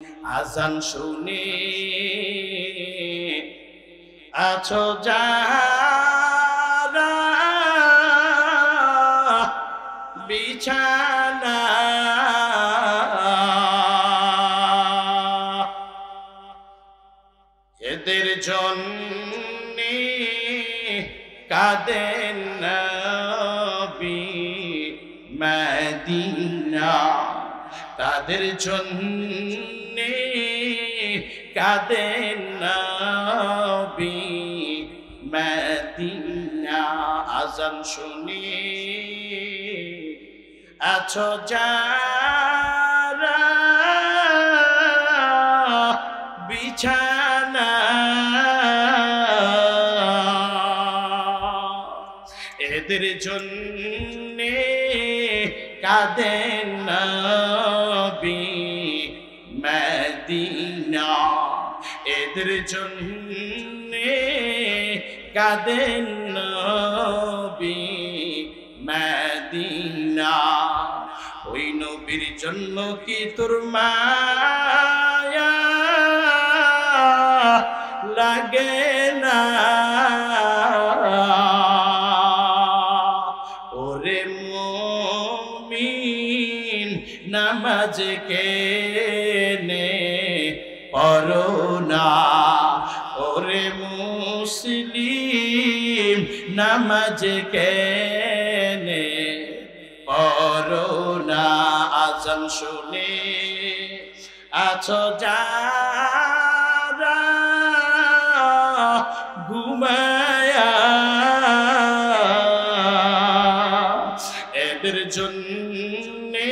আজান শুনে আছো যারা বিছানা এদের জন্যে কাঁদেন নবী মদিনা তাদের জন্যে কাঁদেন নবী মদিনা আজান শুনে আছো যারা বিছানা এদের জন্যে কাঁদেন নবী মদিনা এদের জন্যে কাঁদেন নবী মদিনা ওই নবীর জন্য কি তোর মায়া লাগে না ওরে মুমিন নামাজ কেনে পড়ো না ওরে মুসলিম নামাজ কেনে পড়ো না আজান শুনে আছো যারা ঘুমায়া এদের জন্যে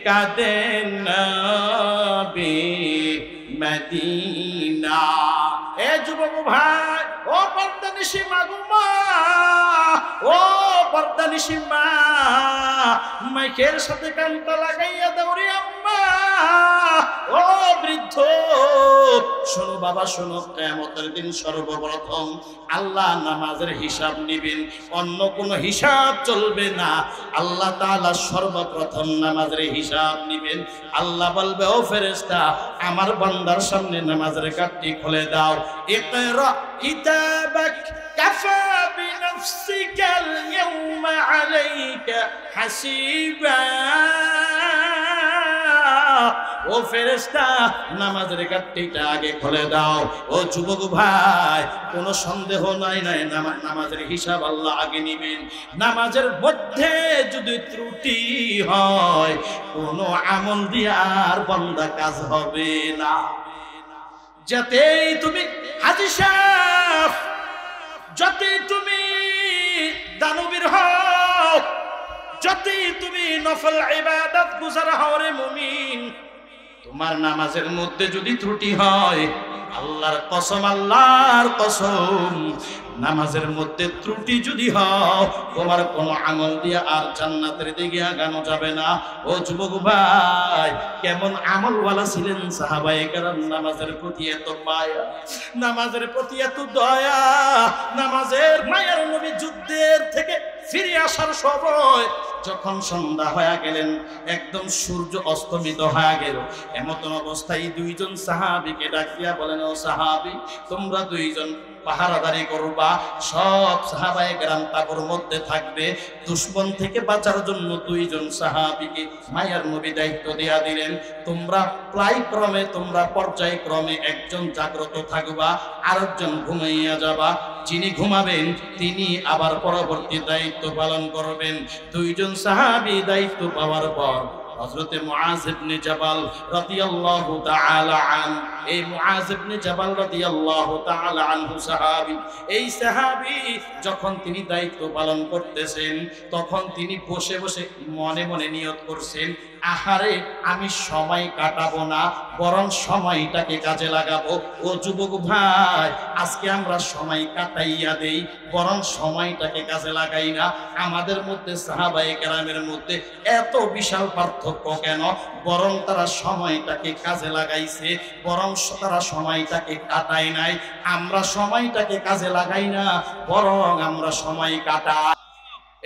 কাঁদেন নবী মদিনা এ যুবক ভাই ও পর্দানিশী মা গুমা ও পর্দানিশী মা মাইকের সাথে কানটা লাগাইয়া দৌড়ে আম্মা ও বৃদ্ধ শোনো বাবা শোনো কিয়ামতের দিন সর্বপ্রথম আল্লাহ নামাজের হিসাব নেবেন অন্য কোনো হিসাব চলবে না আল্লাহ তাআলা সর্বপ্রথম নামাজের হিসাব নেবেন আল্লাহ বলবে ও ফেরেশতা আমার বান্দার সামনে নামাজের কাঠটি খুলে দাও ইকরা কিতাবাক কাফা বিনফসিকাল ইয়াওমা আলাইকা হাসিবা ও ফেরেশতা নামাজের কাঠটিটা আগে খুলে দাও ও যুবক ভাই কোনো সন্দেহ নাই নামাজের হিসাব আল্লাহ আগে নেবেন নামাজের মধ্যে যদি ত্রুটি হয় কোনো আমল দিয়ে আর বান্দা কাজ হবে না যতই তুমি হাজী সাহেব যতই তুমি দানবীর হও যতই তুমি নফল ইবাদত গুজার হও রে মুমিন তোমার নামাজের মধ্যে যদি ত্রুটি হয় আল্লাহর কসম নামাজের মধ্যে ত্রুটি যদি হয় তোমার কোনো আমল দিয়ে আর জান্নাতের দিকে আগানো যাবে না ও যুবক ভাই কেমন আমলওয়ালা ছিলেন সাহাবায়ে কেরাম নামাজের প্রতি এত মায়া নামাজের প্রতি এত দয়া নামাজের মায়ের নবী যুদ্ধের থেকে ফিরে আসার সময় যখন সন্ধ্যা হয়ে গেলেন একদম সূর্য অস্তমিত হয়ে গেল এমন অবস্থায় দুইজন সাহাবীকে ডাকিয়া বলেন ও সাহাবী তোমরা দুইজন পাহারাদারি করবা সব সাহাবায়ে কেরাম তাঁবুর মধ্যে থাকবে দুশমন থেকে বাঁচার জন্য দুইজন সাহাবীকে মায়ার নবী দায়িত্ব দেয়া দিলেন তোমরা তোমরা পর্যায়ক্রমে একজন জাগ্রত থাকবা আরেকজন ঘুমাইয়া যাবা যিনি ঘুমাবেন তিনি আবার পরবর্তী দায়িত্ব পালন করবেন দুইজন সাহাবী দায়িত্ব পাওয়ার পর হযরত মুআজ ইবনে জাবাল রাদিয়াল্লাহু তাআলা আনহু এই মুআজ ইবনে জাবাল রাদিয়াল্লাহু তাআলা আনহু সাহাবী এই সাহাবী যখন তিনি দায়িত্ব পালন করতেছেন তখন তিনি বসে বসে মনে মনে নিয়ত করছেন আহারে আমি সময় কাটাবো না বরং সময়টাকে কাজে লাগাবো ও যুবক ভাই আজকে আমরা সময় কাটাইয়া দেই বরং সময়টাকে কাজে লাগাই না আমাদের মধ্যে সাহাবায়ে কেরামের মধ্যে এত বিশাল পার্থক্য কেন বরং তারা সময়টাকে কাজে লাগাইছে বরং তারা সময়টাকে কাটায় নাই আমরা সময়টাকে কাজে লাগাই না বরং আমরা সময় কাটাই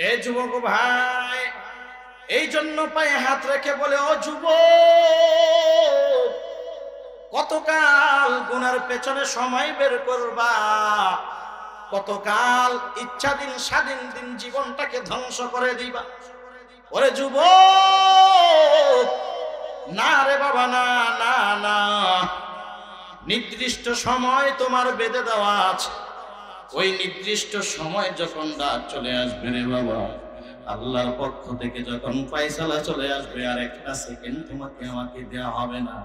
এ যুবক ভাই এই জন্য পায়ে হাত রেখে বলে, ও যুবক, কতকাল গুনার পেছনে সময় বের করবা, কতকাল ইচ্ছাধীন স্বাধীন দিন জীবনটাকে ধ্বংস করে দিবা। ওরে যুবক, না রে বাবা, না না না, নির্দিষ্ট সময় তোমার বেঁধে দেওয়া আছে। ওই নির্দিষ্ট সময় যখন রাত চলে আসবে রে বাবা, আল্লাহর পক্ষ থেকে যখন ফয়সালা চলে আসবে, আর একটা সেকেন্ড তোমাকে আমাকে দেওয়া হবে না।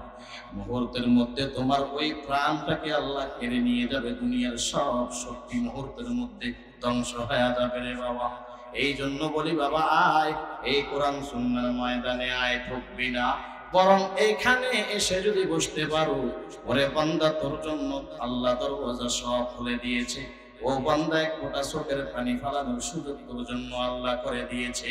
মুহূর্তের মধ্যে তোমার ওই প্রাণটাকে আল্লাহ কেড়ে নিয়ে যাবে। দুনিয়ার সব শক্তি মুহূর্তের মধ্যে ধ্বংস হয়ে যাবে রে বাবা। এই জন্য বলি বাবা, আয় এই কোরআন সুন্নাহর ময়দানে আয়, ঠকবি না। বরং এইখানে এসে যদি বসতে পারো, ওরে বান্দা, তোর জন্য আল্লাহ দরওয়াজা সব খুলে দিয়েছে। ও বান্দা, এক ফোঁটা চোখের পানি ফেলানোর সুযোগ তোর জন্য আল্লাহ করে দিয়েছে।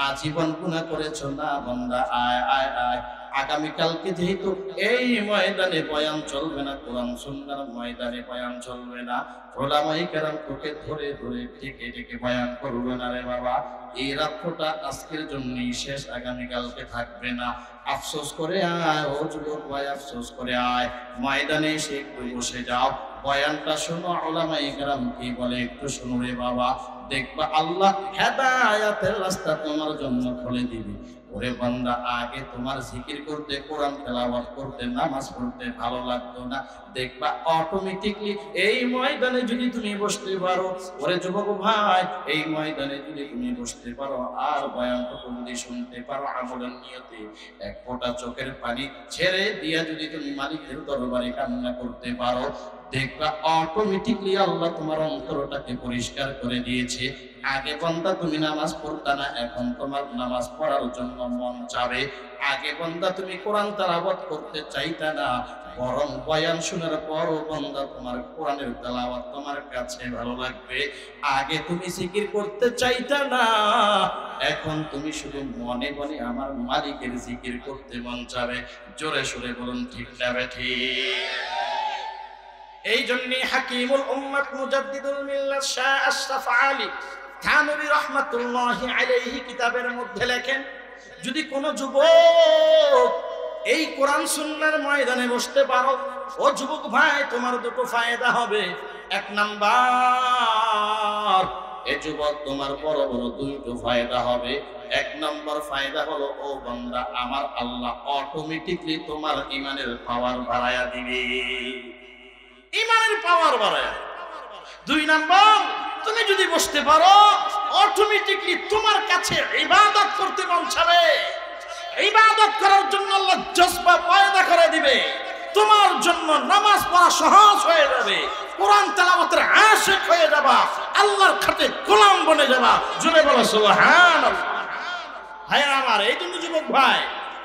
আজীবন গুনাহ করেছো না বান্দা, আয় আয় আয়। আগামীকালকে যেহেতু এই ময়দানে বয়ান চলবে না, কোরআন সুন্নাহর ময়দানে বয়ান চলবে না, ওলামায়ে কেরাম তোকে ধরে ধরে ডেকে ডেকে বয়ান করবে না রে বাবা। এই রাত্রটা আজকের জন্যই শেষ, আগামীকালকে থাকবে না। আফসোস করে আয় ও যুবক ভাই, আফসোস করে আয়, ময়দানে এসে একটু বসে যাও, বয়ানটা শোনো, উলামায়ে কেরাম কি বলে একটু শোনো রে বাবা। দেখবা আল্লাহ হেদায়েতের রাস্তা তোমার জন্য খুলে দিবে। ওরে বান্দা, আগে তোমার জিকির করতে, কোরআন তেলাওয়াত করতে, নামাজ পড়তে ভালো লাগতো না, দেখবা অটোমেটিকলি এই ময়দানে যদি তুমি বসতে পারো, ওরে যুবক ভাই, এই ময়দানে যদি তুমি বসতে পারো আর বয়ানটুকু যদি শুনতে পারো আমলের নিয়তে, এক ফোঁটা চোখের পানি ছেড়ে দিয়া যদি তুমি মালিকের দরবারে কান্না করতে পারো, দেখবা অটোমেটিকলি আল্লাহ তোমার অন্তরটাকে পরিষ্কার করে দিয়েছে। আগে বান্দা তুমি নামাজ পড়তা না, এখন তোমার নামাজ পড়ার জন্য মন চাবে। আগে বান্দা তুমি কোরআন তেলাওয়াত করতে চাইতা না, বরং বয়ান শোনার পরও বান্দা তোমার কোরআনের তেলাওয়াত তোমার কাছে ভালো লাগবে। আগে তুমি জিকির করতে চাইতা না, এখন তুমি শুধু মনে মনে আমার মালিকের জিকির করতে মন চাবে। জোরে সুরে বলুন ঠিক না ঠিক? এই জন্যই হাকিমুল উম্মাত মুজাদ্দিদুল মিল্লাত শাহ আশরাফ আলী থানভী রাহমাতুল্লাহি আলাইহি কিতাবের মধ্যে লেখেন, যদি কোনো যুবক এই কোরআন সুন্নাহর ময়দানে বসতে পারো, ও যুবক ভাই, তোমার দুটো ফায়দা হবে। এক নাম্বার, এ যুবক তোমার বড় বড় দুটো ফায়দা হবে। এক নম্বর ফায়দা হলো, ও বান্দা, আমার আল্লাহ অটোমেটিকলি তোমার ঈমানের পাওয়ার বাড়ায়া দিবে, ঈমানের পাওয়ার বাড়ায়া। দুই নাম্বার, তুমি যদি বসতে পারো, অটোমেটিকলি তোমার কাছে ইবাদত করতে মন চাবে। ইবাদত করার জন্য আল্লাহ জজবা পয়দা করে দিবে। তোমার জন্য নামাজ পড়া সহজ হয়ে যাবে, কোরআন তেলাওয়াতের আশিক হয়ে যাবা, আল্লাহর খাতে গোলাম বনে যাবা। জোরে বলো সুবহানাল্লাহ। ভাই আমার, এই জন্য যুবক ভাই,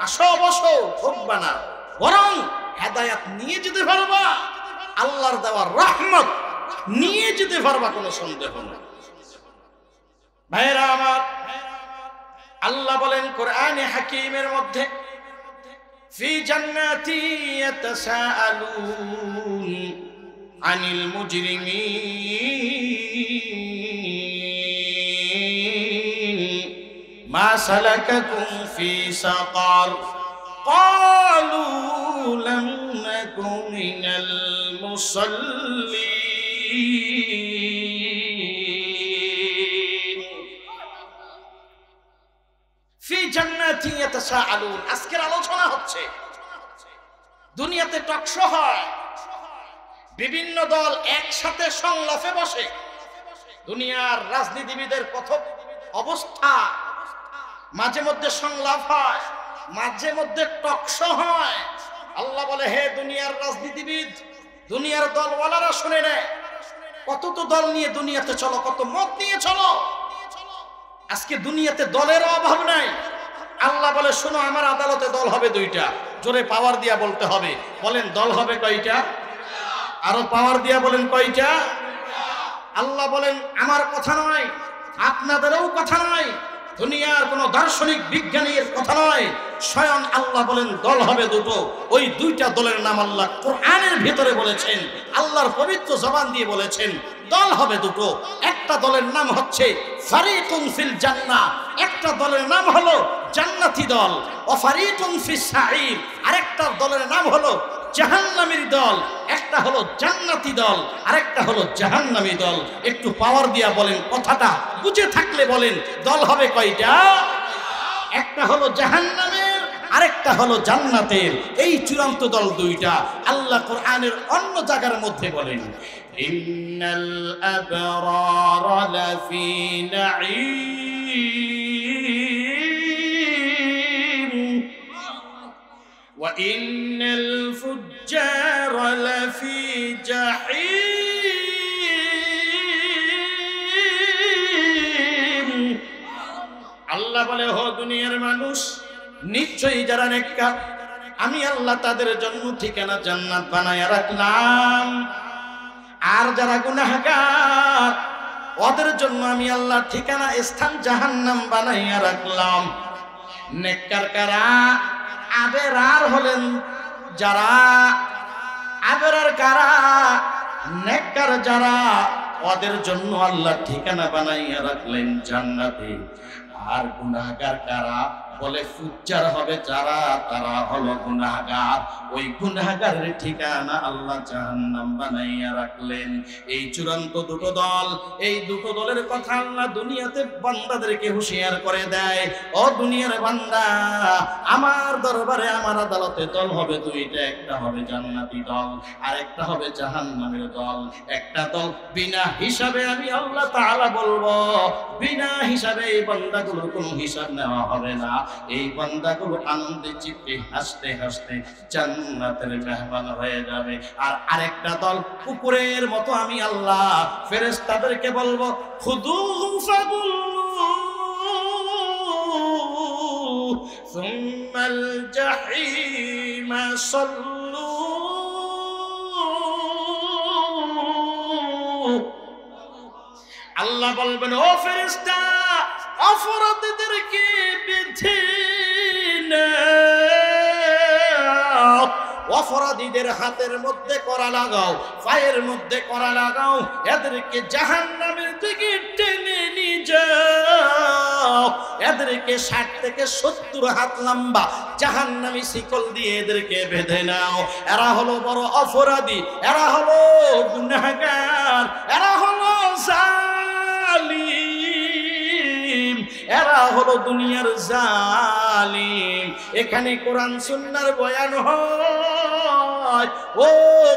আসো বসো, ঠকবা না, বরং হেদায়েত নিয়ে যেতে পারবা, আল্লাহর দেওয়া রহমত নিয়ে যেতে পারবা, কোনো সন্দেহ নেই। ভাইরা আমার, আল্লাহ বলেন কোরআনে হাকিমের মধ্যে, ফি জান্নাতি ইয়াতাসাআলুন আনিল মুজরিমিন মা সালাকাকুম ফি সাকার ক্বালু লাম নাকু মিনাল মুসাল্লিন। ফি জান্নাতি ইয়াতাসাআলুন, আজকের আলোচনা হচ্ছে, দুনিয়াতে টকশো হয়, বিভিন্ন দল একসাথে সংলাপে বসে, দুনিয়ার রাজনীতিবিদের কথক অবস্থা, মাঝে মধ্যে সংলাপ হয়, মাঝে মধ্যে টকশো হয়। আল্লাহ বলে, হে দুনিয়ার রাজনীতিবিদ, দুনিয়ার দলওয়ালারা শুনে নেয়, কত তো দল নিয়ে দুনিয়াতে চলো, কত মত নিয়ে চলো। আজকে দুনিয়াতে দলের অভাব নাই। আল্লাহ বলে, শোনো, আমার আদালতে দল হবে দুইটা। জোরে পাওয়ার দিয়া বলতে হবে, বলেন দল হবে কয়টা? আরো পাওয়ার দিয়া বলেন কয়টা? আল্লাহ বলেন, আমার কথা নয়, আপনাদেরও কথা নয়, দুনিয়ার কোন দার্শনিক বিজ্ঞানীর কথা নয়, স্বয়ং আল্লাহ বলেন দল হবে দুটো। ওই দুইটা দলের নাম আল্লাহ কোরআনের ভিতরে বলেছেন, আল্লাহর পবিত্র জবান দিয়ে বলেছেন, দল হবে দুটো। একটা দলের নাম হচ্ছে ফারিকুন ফিল জান্নাহ, একটা দলের নাম হলো জান্নাতি দল, ওয়াফারিকুন ফিস সাঈর আরেকটা দলের নাম হলো জাহান্নামীর দল। একটা হলো জান্নাতি দল, আরেকটা হলো জাহান্নামী দল। একটু পাওয়ার দিয়া বলেন, কথাটা বুঝে থাকলে বলেন, দল হবে কয়টা? একটা হলো জাহান্নামের, আরেকটা হলো জান্নাতের। এই চূড়ান্ত দল দুইটা। আল্লাহ কোরআনের অন্য জায়গার মধ্যে বলেন, ইন্নাল আবরারা লাফি নাঈম ওয়া ইন্নাল ফুজ্জারা লাফি জাহিম। আল্লাহ বলে, হো দুনিয়ার মানুষ, নিশ্চয়ই যারা নেককার আমি আল্লাহ তাদের জন্য ঠিকানা জান্নাত বানায়া রাখলাম, আর যারা গুনাহগার ওদের জন্য আমি আল্লাহ ঠিকানা স্থান জাহান্নাম বানাইয়া রাখলাম। নেককার কারা? আবেরার হলেন যারা। আবেরার কারা? নেককার যারা, ওদের জন্য আল্লাহ ঠিকানা বানাইয়া রাখলেন জান্নাতে। আর গুনাহগার কারা? বলে ফুজ্জার হবে যারা, তারা হলো গুনাহগার। ওই গুনাহগারের ঠিকানা আল্লাহ জাহান্নাম বানাইয়া রাখলেন। এই চূড়ান্ত দুটো দল, এই দুটো দলের কথা আল্লাহ দুনিয়াতে বান্দাদেরকে হুঁশিয়ার করে দেয়। ও দুনিয়ার বান্দা, আমার দরবারে আমার আদালতে দল হবে দুইটা। একটা হবে জান্নাতি দল, আর একটা হবে জাহান্নামের দল। একটা দল বিনা হিসাবে আমি আল্লাহ তাআলা বলবো, বিনা হিসাবে এই বান্দাগুলোর কোনো হিসাব নেওয়া হবে না। এই বান্দাগুলো আনন্দে চিত্তে হাসতে হাসতে জান্নাতের মেহমান হয়ে যাবে। আর আরেকটা দল কুকুরের মতো আমি আল্লাহ ফেরেশতাদেরকে বলবো, খুদুহু ফাগুল্লু সুম্মাল জাহিমা সাল্লু। আল্লাহ বলবেন, ও ফেরেশতা, অপরাধীদেরকে বেঁধে নাও, অপরাধীদের হাতের মধ্যে কড়া লাগাও, পায়ের মধ্যে কড়া লাগাও, এদেরকে জাহান্নামের দিকে টেনে নিয়ে যাও। এদেরকে 60 থেকে 70 হাত লম্বা জাহান্নামী শিকল দিয়ে এদেরকে বেঁধে নাও। এরা হলো বড় অপরাধী, এরা হলো গুনাহগার, এরা হলো জালিম, এরা হলো দুনিয়ার জালিম। এখানে কোরআন সুন্নাহর বয়ান হয়। ও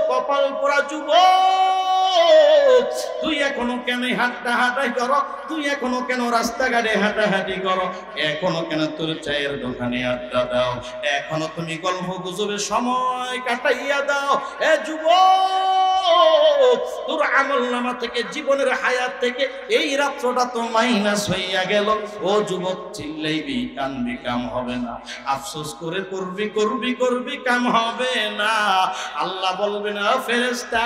কপাল পোড়া যুবক, তুই এখনো কেন হাঁটাহাঁটি করো? তুই এখনো কেন রাস্তাঘাটে হাঁটাহাঁটি করো? এখনো কেন তোর চায়ের দোকানে আড্ডা দাও? এখনো তুমি গল্প গুজবে সময় কাটাইয়া দাও? এ যুবক, তোর আমলনামা থেকে, জীবনের হায়াত থেকে এই রাত্রটা তো মাইনাস হইয়া গেল। ও যুবক, চিল্লাইবি কানবি, কাম হবে না। আফসোস করে করবি করবি করবি, কাম হবে না। আল্লাহ বলবেন, ফেরেশতা,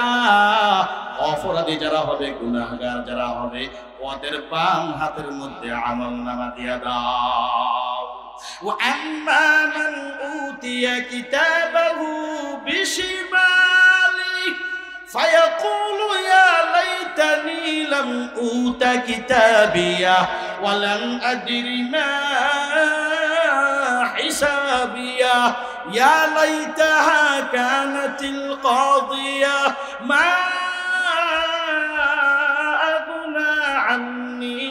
অপরাধী যারা হবে, গুনাহগার যারা হবে, ওদের বাম হাতের মধ্যে আমলনামা দিয়া দাও। وأما من أوتي كتابه بشماله فيقول يا ليتني لم أوت كتابيه ولم أدر ما حسابيه يا ليتها كانت القاضية ما أغنى عني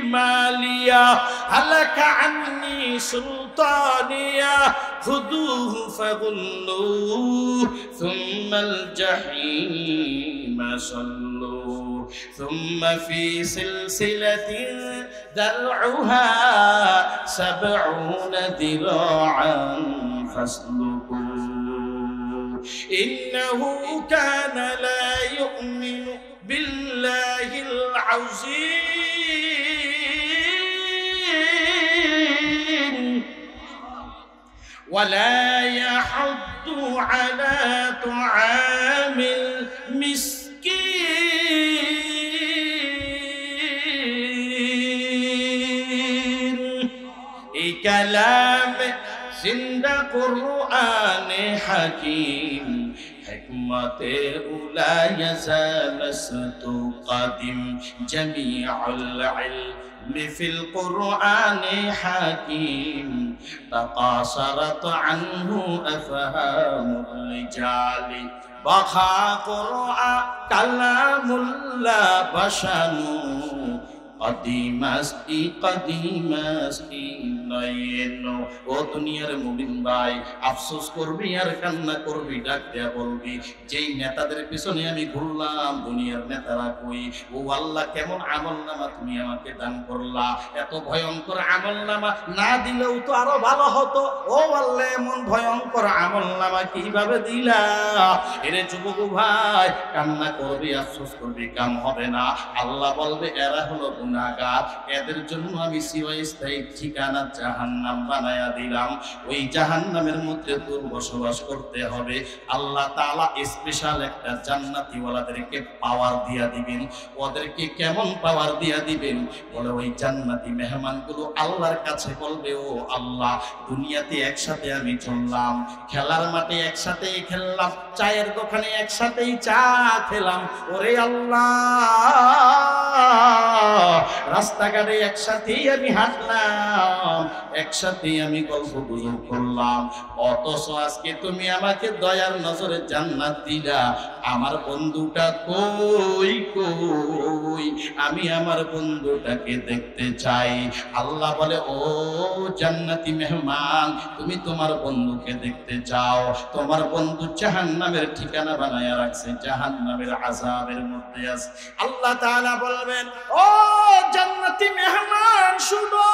مالية هلك عني سلطانية خذوه فغلوه ثم الجحيم صلوه ثم في سلسلة ذرعها 70 ذراعا فاسلكوه إنه كان لا يؤمن بالله العظيم ولا يحض على طعام المسكين এই কালাম জিন্দা কুরআন হাকিম হিকমতে উলা ইয়াজালস্তু কাদিম জামিউল ইলম বিফিল কুরআনি হাকিম তাকাসারাত আনহু আফহামুল রিজালি বাখা কুরআন কালামুল্লাহ বাশানু কদিমাস্তি নয়নো। ও দুনিয়ার মুমিন ভাই, আফসোস করবি আর কান্না করবি, ডাক দেয়া বলবি, যেই নেতাদের পিছনে আমি ঘুরলাম দুনিয়ার নেতারা কই, ও আল্লাহ কেমন আমলনামা তুমি আমাকে দান করলা, এত ভয়ঙ্কর আমলনামা না দিলেও তো আরো ভালো হতো, ও আল্লাহ এমন ভয়ঙ্কর আমলনামা কিভাবে দিলা। এরে যুবক ভাই, কান্না করবি আফসোস করবি, কাম হবে না। আল্লাহ বলবে এরা হলো গুনাহগার, এদের জন্য আমি চিরস্থায়ী ঠিকানা জাহান্নাম বানায়া দিলাম, ওই জাহান্নামের মধ্যে তোর বসবাস করতে হবে। আল্লাহ তাআলা স্পেশাল একটা জান্নাতি ওয়ালাদেরকে পাওয়ার দিয়া দিবেন। ওদেরকে কেমন পাওয়ার দিয়া দিবেন? বলে ওই জান্নাতি মেহমানগুলো আল্লাহর কাছে বলবে, ও আল্লাহ, দুনিয়াতে একসাথে আমি চললাম, খেলার মাঠে একসাথেই খেললাম, চায়ের দোকানে একসাথেই চা খেলাম, ওরে আল্লাহ রাস্তাঘাটে একসাথেই আমি হাঁটলাম, একসাথেই আমি গল্প গুজব করলাম, অথচ আজকে তুমি আমাকে দয়ার নজরে জান্নাত দিলা। আমার বন্ধুটা কই কই, আমি আমার বন্ধুটাকে দেখতে চাই। আল্লাহ বলে, ও জান্নাতি মেহমান, তুমি তোমার বন্ধুকে দেখতে চাও? তোমার বন্ধু জাহান্নামের ঠিকানা বানায়া রাখছে, জাহান্নামের আযাবের মধ্যে আছে। আল্লাহ তাআলা বলবেন, ও জান্নাতি মেহমান শুনো,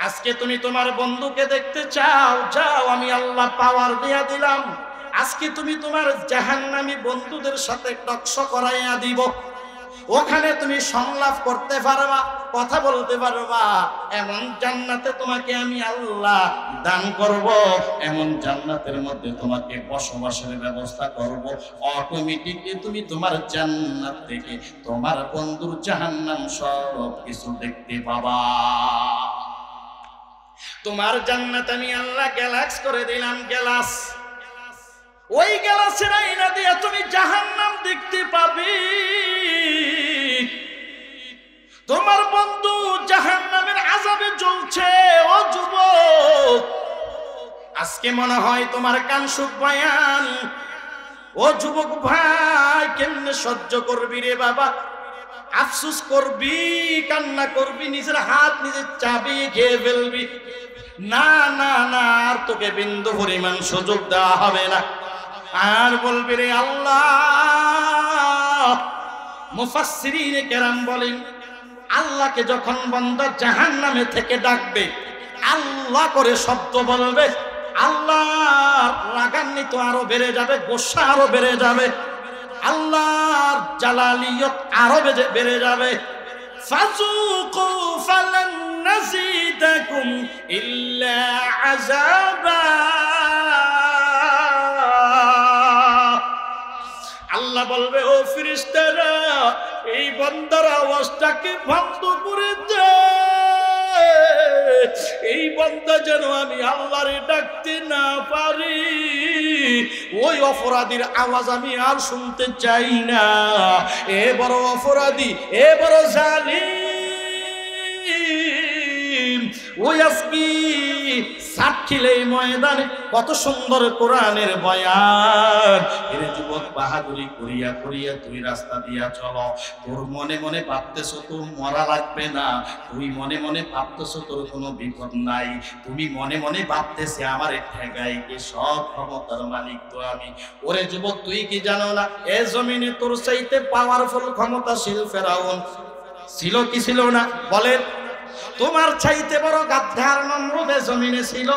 আজকে তুমি তোমার বন্ধুকে দেখতে চাও, যাও, আমি আল্লাহ পাওয়ার দিয়া দিলাম। আজকে তুমি তোমার জাহান্নামী বন্ধুদের সাথে টকশো করাইয়া দিব, ওখানে তুমি সংলাপ করতে পারবা, কথা বলতে পারবা। এমন জান্নাতে তোমাকে আমি আল্লাহ দান করব, এমন জান্নাতের মধ্যে তোমাকে বসবাসের ব্যবস্থা করব। অটোমেটিকলি তুমি তোমার জান্নাত থেকে তোমার বন্ধুর জাহান্নাম সব কিছু দেখতে পাবা। তোমার জান্নাত আমি আল্লাহ গ্যালাক্স করে দিলাম, গ্যালাস। ওই গ্যালাসের আয়না দিয়ে তুমি জাহান্নাম দেখতে পাবে। তোমার বন্ধু জাহান্নামের আযাবে জ্বলছে। ও যুবক, আজকে মনে হয় তোমার কান সুখ বয়ান। ও যুবক ভাই, কেমনে সহ্য করবি রে বাবা? আফসোস করবি, কান্না করবি, নিজের হাত নিজের চাবি খেয়ে ফেলবি। না না না, আর তোকে বিন্দু পরিমাণ সুযোগ দেওয়া হবে না। আর বলবি, রে আল্লাহ। মুফাসসিরিনে কেরাম বলেন, আল্লাহকে যখন বান্দা জাহান্নামে থেকে ডাকবে, আল্লাহ করে শব্দ বলবে, আল্লাহর রাগান্বিত আরো বেড়ে যাবে, গোসা আরো বেড়ে যাবে, আল্লাহর জালালিয়ত আরো বেড়ে যাবে। ফাযুকু ফালান নাযিদাকুম ইল্লা আযাবা। আল্লাহ বলবে, ও ফেরেশতারা, এই বান্দার আওয়াজটাকে বন্ধ করে দে। এই বান্দা যেন আমি আল্লাহরে ডাকতে না পারি। ওই অপরাধীর আওয়াজ আমি আর শুনতে চাই না। এ বড় অপরাধী, এ বড় জালিম, ওই আজকে সাক্ষীলে ময়দানে কত সুন্দর কোরআনের বয়ান। এর যুবক, বাহাদুরি করিয়া করিয়া তুই রাস্তা দিয়া চলো। তোর মনে মনে ভাবতেছ তোর মরা লাগবে না, তুই মনে মনে ভাবতেছ তোর কোনো বিপদ নাই, তুমি মনে মনে ভাবতেছে আমার ঠেকাই কে, সব ক্ষমতার মালিক তো আমি। ওরে যুবক, তুই কি জানো না, এ জমিনে তোর চাইতে পাওয়ারফুল ক্ষমতাশীল ফেরাউন ছিল কি ছিল না? বলেন, তোমার চাইতে বড় গাদ্দার নমরুদ জমিনে ছিল।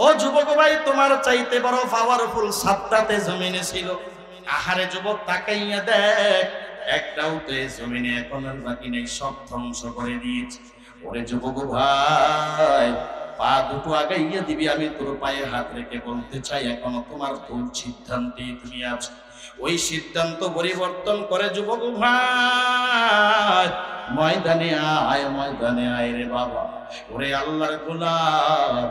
ও যুবক ভাই, তোমার চাইতে বড় পাওয়ারফুল সাদ্দাত জমিনে ছিল। আহারে যুবক, তাকাইয়া দেখ, একটাও তো জমিনে এখন আর বাকি নেই, সব ধ্বংস করে দিয়েছে। ওরে যুবক ভাই, পা দুটো আগাইয়া দিবি, আমি তোর পায়ে হাত রেখে বলতে চাই, এখনো তোমার ভুল সিদ্ধান্তে তুমি আছো। ওই সিদ্ধান্ত পরিবর্তন করে যুবক ভাই, ময়দানে আয়, ময়দানে আয় রে বাবা। ওরে আল্লাহর গোলাম,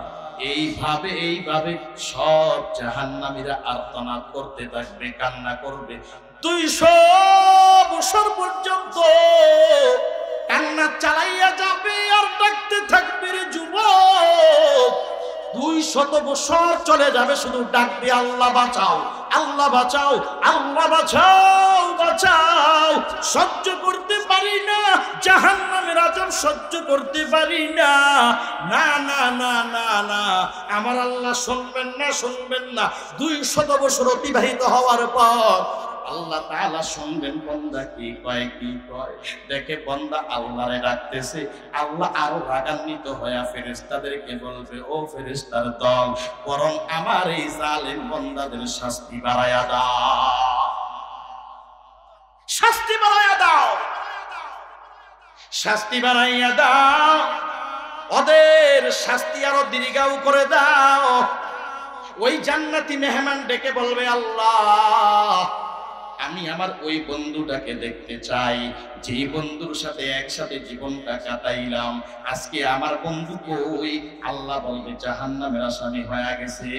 এইভাবে সব জাহান্নামীরা আর্তনাদ করতে থাকবে, কান্না করবে। 200 বছর পর্যন্ত কান্না চালাইয়া যাবে আর ডাকতে থাকবে রে যুবক। 200 বছর চলে যাবে শুধু ডাকবে আল্লাহ বাঁচাও, আল্লাহ বাঁচাও, আল্লাহ বাঁচাও, বাঁচাও। সহ্য করতে পারি না, জাহান্নামের আযাব সহ্য করতে পারি না। না না না না না, আমার আল্লাহ শুনবেন না, শুনবেন না। 200 বছর অতিবাহিত হওয়ার পর আল্লাহ তাআলা শুনবেন বান্দা কি কয়, কি কয়। দেখে বান্দা আল্লাহরে ডাকতেছে, আল্লাহ আরো রাগান্বিত হয়ে ফেরেশতাদেরকে বলবে, ও ফেরেশতার দল, বরং আমার এই জালেম বান্দাদের শাস্তি বাড়ায়া দাও, শাস্তি বাড়ায়া দাও, শাস্তি বাড়াইয়া দাও, ওদের শাস্তি আরো দীর্ঘায়ু করে দাও। ওই জান্নাতি মেহমান ডেকে বলবে, আল্লাহ আমি আমার ওই বন্ধুটাকে দেখতে চাই, যেই বন্ধুর সাথে একসাথে জীবনটা কাটাইলাম, আজকে আমার বন্ধু কই? আল্লাহ বলবে জাহান্নামের আসামি হয়ে গেছে।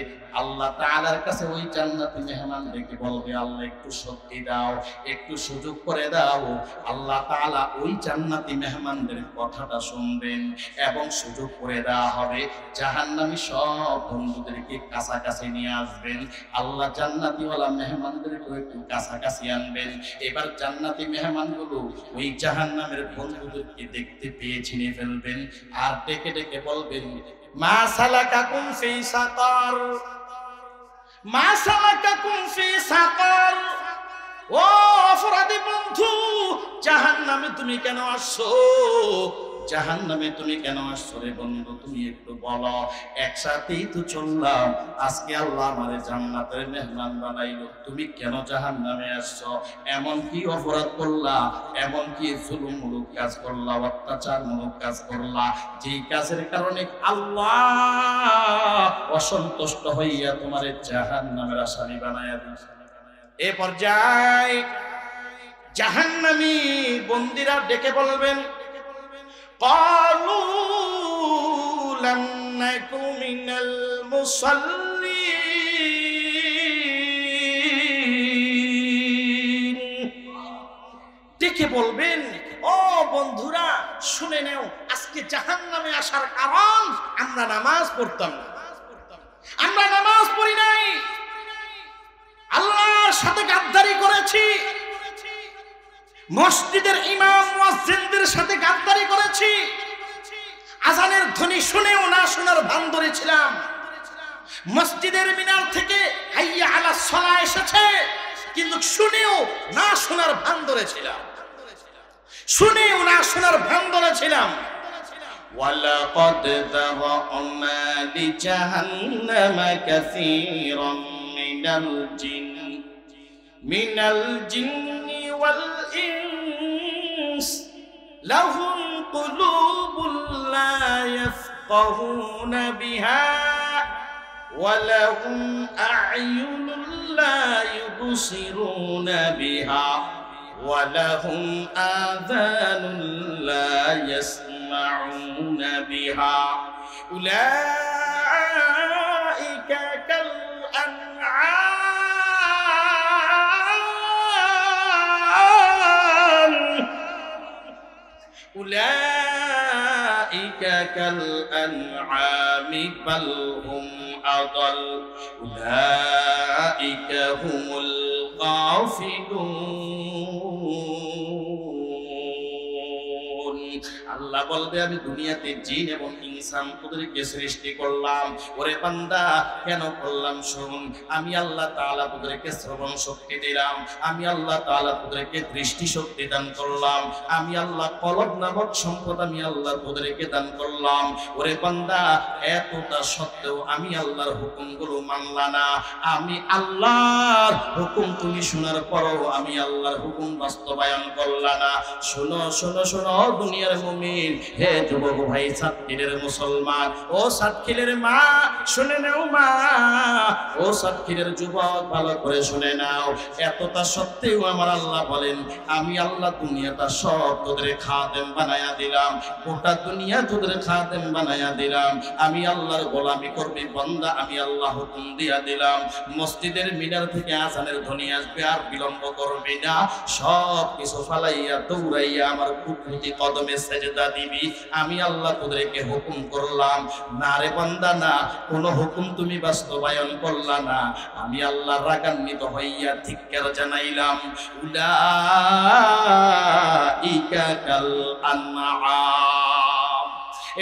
আল্লাহ তাআলার কাছে ওই জান্নাতি মেহমান ডেকে বলবে, আল্লাহ একটু শক্তি দাও, একটু সুযোগ করে দাও। আল্লাহ তাআলা ওই জান্নাতি মেহমানদের কথাটা শুনবেন এবং সুযোগ করে দেওয়া হবে। জাহান্নামী সব বন্ধুদেরকে কাছাকাছি নিয়ে আসবেন, আল্লাহ জান্নাতিওয়ালা মেহমানদেরকে একটু কাছাকাছি আনবেন। এবার জান্নাতি মেহমানগুলো ওই জাহান্নামের বন্ধুদেরকে দেখতে পেয়ে চিনে ফেলবেন আর ডেকে ডেকে বলবেন, মা সালাকাকুম ফি সাকার, মা সালাকাকুম ফি সাকার। ও অপরাধী বন্ধু, জাহান্নামে তুমি কেন আসছো? জাহান্নামে তুমি কেন আসছো রে বন্ধু? তুমি একটু বলো। একসাথেই তো চললাম, আজকে আল্লাহ আমারে জান্নাতের মেহমান বানাইলো, তুমি কেন জাহান্নামে আসছো? এমন কি অপরাধ করলা, এমন কি জুলুমমূলক কাজ করলা, অত্যাচারমূলক কাজ করলা, যেই কাজের কারণে আল্লাহ অসন্তুষ্ট হইয়া তোমারে জাহান্নামের আসামি বানায়া দিয়েছে? এ পর্যায়ে জাহান্নামী বন্দীরা ডেকে বলবেন, قالوا لم نك من المصلين। ডেকে বলবেন, ও বন্ধুরা শুনে নাও, আজকে জাহান্নামে আসার কারণ আমরা নামাজ পড়তাম না, আমরা নামাজ পড়ি নাই, আল্লাহর সাথে গাদ্দারি করেছি, মসজিদের ইমাম মুয়াজ্জিনদের সাথে গাদ্দারি করেছি, আজানের ধ্বনি শুনেও না শোনার ভান ধরেছিলাম, মসজিদের মিনার থেকে হাইয়া আলা সালাহ এসেছে কিন্তু শুনেও না শোনার ভান ধরেছিলাম, শুনেও না শোনার ভান ধরেছিলাম। ওয়ালাকাদ যারা'না লিজাহান্নামা কাসীরাম মিনাল জিন্নি ওয়াল ইনস লাহুম কুলুবুন লা ইয়াফকাহুনা বিহা ওয়া লাহুম আ'য়ুনুন লা ইউবসিরুনা বিহা ওয়া লাহুম আযানুন লা ইয়াসমাউনা বিহা উলাইকা কাল আন'আম উলাইকা কাল আন'আমি বাল হুম আদাল উলাইকা হুমুল গাফিলুন। আল্লাহ বলবে, আমি দুনিয়াতে জিন এবং ইনসান তোদেরকে সৃষ্টি করলাম। ওরে বান্দা, কেন করলাম শোন। আমি আল্লাহ তাআলা তোদেরকে শ্রবণ শক্তি দিলাম, আমি আল্লাহ তাআলা তোদেরকে দৃষ্টি শক্তি দান করলাম, আমি আল্লাহ কলব নামক সম্পদ আমি আল্লাহ তোদেরকে দান করলাম। ওরে বান্দা, এতটা সত্ত্বেও আমি আল্লাহর হুকুমগুলো মানলা না, আমি আল্লাহর হুকুম তুমি শোনার পরও আমি আল্লাহর হুকুম বাস্তবায়ন করলা না। শোনো শোনো শোনো দুনিয়ার মুমিন, মুমিন, হে যুবক ভাই সাতক্ষীরের মুসলমান, ও সাতক্ষীরের মা শুনে নাও মা, ও সাতক্ষীরের যুবক ভালো করে শুনে নাও। এতটা সত্ত্বেও আমার আল্লাহ বলেন, আমি আল্লাহ দুনিয়াটা সব তোদের খাদেম বানায়া দিলাম, গোটা দুনিয়া তোদের খাদেম বানায়া দিলাম। আমি আল্লাহর গোলামি করবি বান্দা, আমি আল্লাহ হুকুম দিয়া দিলাম। মসজিদের মিনার থেকে আজানের ধ্বনি আসবে, আর বিলম্ব করবি না, সব কিছু ফালাইয়া দৌড়াইয়া আমার কুকুতি কদমে সেজদা দিবি। আমি আল্লাহ তোদেরকে হুকুম করলাম। না রে বান্দা না, কোন হুকুম তুমি বাস্তবায়ন করলা না। আমি আল্লাহ রাগান্বিত হইয়া ধিক্কার জানাইলাম। উলাইকা কাল আনআম।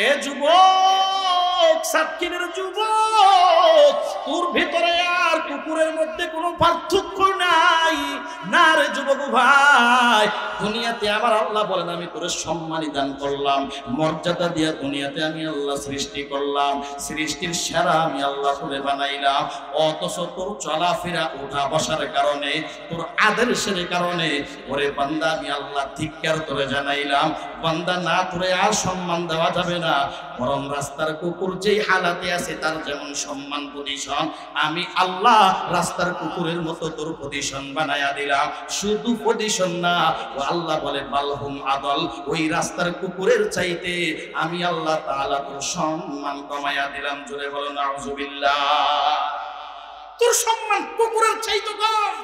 এ যুবক, সাতক্ষীরের যুবক, তোর ভিতরে আর কুকুরের মধ্যে কোনো পার্থক্য নাই। না রে যুবক ভাই, দুনিয়াতে আমার আল্লাহ বলেন আমি তোর সম্মানী দান করলাম, মর্যাদা দিয়া দুনিয়াতে আমি আল্লাহ সৃষ্টি করলাম, সৃষ্টির সেরা আমি আল্লাহ তোরে বানাইলাম। অথচ তোর চলাফেরা উঠা বসার কারণে, তোর আদর্শের কারণে ওরে বান্দা আমি আল্লাহ ধিক্কার তোরে জানাইলাম। বান্দা না, তোরে আর সম্মান দেওয়া যাবে না, বরং রাস্তার কুকুর যেই হালাতে আছে তার যেমন সম্মান পজিশন, আমি আল্লাহ রাস্তার কুকুরের মতো তোর পজিশন বানায়া দিলাম। শুধু পজিশন না, ও আল্লাহ বলে বালহুম আদল, ওই রাস্তার কুকুরের চাইতে আমি আল্লাহ তাআলা তোর সম্মান কমায়া দিলাম। জোরে বলো নাউজুবিল্লাহ। তোর সম্মান কুকুরের চাইতে কম।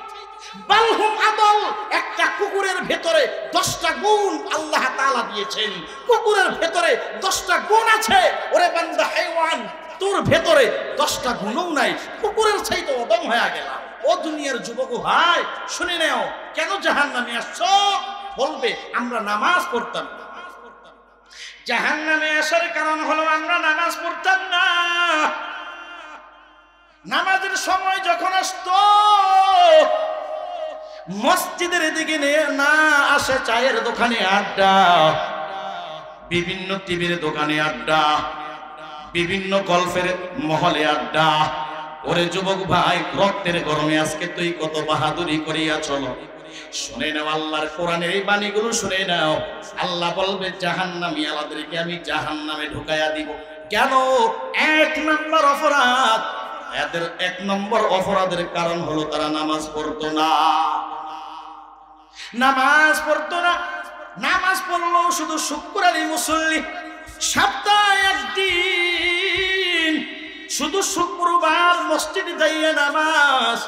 বালহুম আদল, একটা কুকুরের ভেতরে 10টা গুণ আল্লাহ তাআলা দিয়েছেন। কুকুরের ভেতরে 10টা গুণ আছে। ওরে বান্দা হাইওয়ান, তোর ভেতরে 10টা গুণও নাই, কুকুরের চাইতে অদম হয়ে গেল। ও দুনিয়ার যুবক ভাই শুনে নাও, কেন জাহান্নামে আসছো? বলবে আমরা নামাজ পড়তাম। জাহান্নামে আসার কারণ হলো আমরা নামাজ পড়তাম না। নামাজের সময় যখন আসতো, মসজিদের দিকে না আসে চায়ের দোকানে আড্ডা, বিভিন্ন টিভির দোকানে আড্ডা, বিভিন্ন গল্ফের মহলে আড্ডা। ওরে যুবক ভাই, রক্তের গরমে আজকে তুই কত বাহাদুরি করিয়া চলো। শুনে নাও আল্লাহর কোরআনের এই বাণীগুলো শুনে নাও। আল্লাহ বলবে জাহান্নামী আলাদেরকে আমি জাহান্নামে ঢুকাইয়া দিব। কেন? 1 নম্বর অপরাধ, এদের 1 নম্বর অপরাধের কারণ হলো তারা নামাজ পড়তো না। নামাজ পড়তো না। নামাজ পড়লো শুধু শুক্রবারে মুসল্লি, সপ্তাহে একদিন শুধু শুক্রবার মসজিদে যাইয়া নামাজ,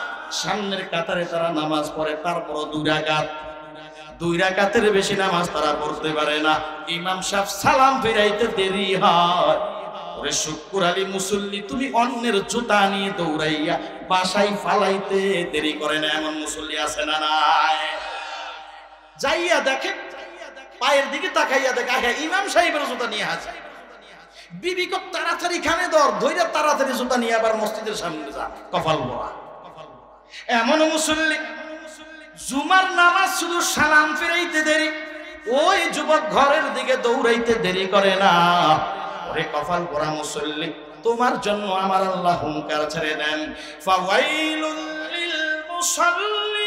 সামনের কাতারে তারা নামাজ পড়ে, তারপর 2 রাকাতের বেশি নামাজ তারা পড়তে পারে না। ইমাম সাহেব সালাম ফিরাইতে দেরি হয়। ওরে শুক্রবারে মুসল্লি, তুমি অন্যের জুতা নিয়ে দৌড়াইয়া বাসায় ফালাইতে দেরি করে না, এমন মুসল্লি আছে না নাই? যাইয়া দেখে, পায়ের দিকে তাকাইয়া দেখে ইমাম সাহেবের জুতা নিয়ে আছে। বিবি কত তাড়াতাড়ি খানে ধরে তাড়াতাড়ি জুতা নিয়ে আবার মসজিদের সামনে যা, কপাল পোড়া। এমন মুসল্লি, জুমার নামাজ শুধু সালাম ফিরাইতে দেরি, ওই যুবক ঘরের দিকে দৌড়াইতে দেরি করে না। ওরে কপাল পোড়া মুসল্লি, তোমার জন্য আমার আল্লাহ হুঙ্কার ছেড়ে দেন, ফাওয়াইলুল লিল মুসাল্লিন।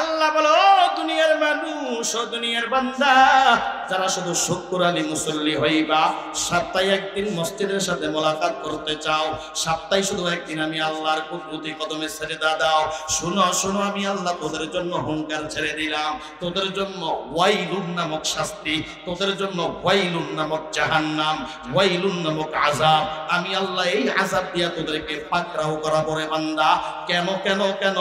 আল্লাহ বলো, দুনিয়ার মানুষ, দুনিয়ার বান্দা, যারা শুধু শুক্রবারে মুসল্লি হইবা, সপ্তাহে একদিন মসজিদের সাথে মোলাকাত করতে চাও, সপ্তাহে শুধু একদিন আমি আল্লাহর কুদরতি কদমে সেজদা দাও, শুনো শুনো, আমি আল্লাহ তোদের জন্য হুঙ্কার ছেড়ে দিলাম। তোদের জন্য ওয়াইলুন নামক শাস্তি, তোদের জন্য ওয়াইলুন নামক জাহান্নাম, ওয়াইলুন নামক আযাব, আমি আল্লাহ এই আযাব দিয়া তোদেরকে পাকড়াও করাবো রে বান্দা। কেন কেন কেন?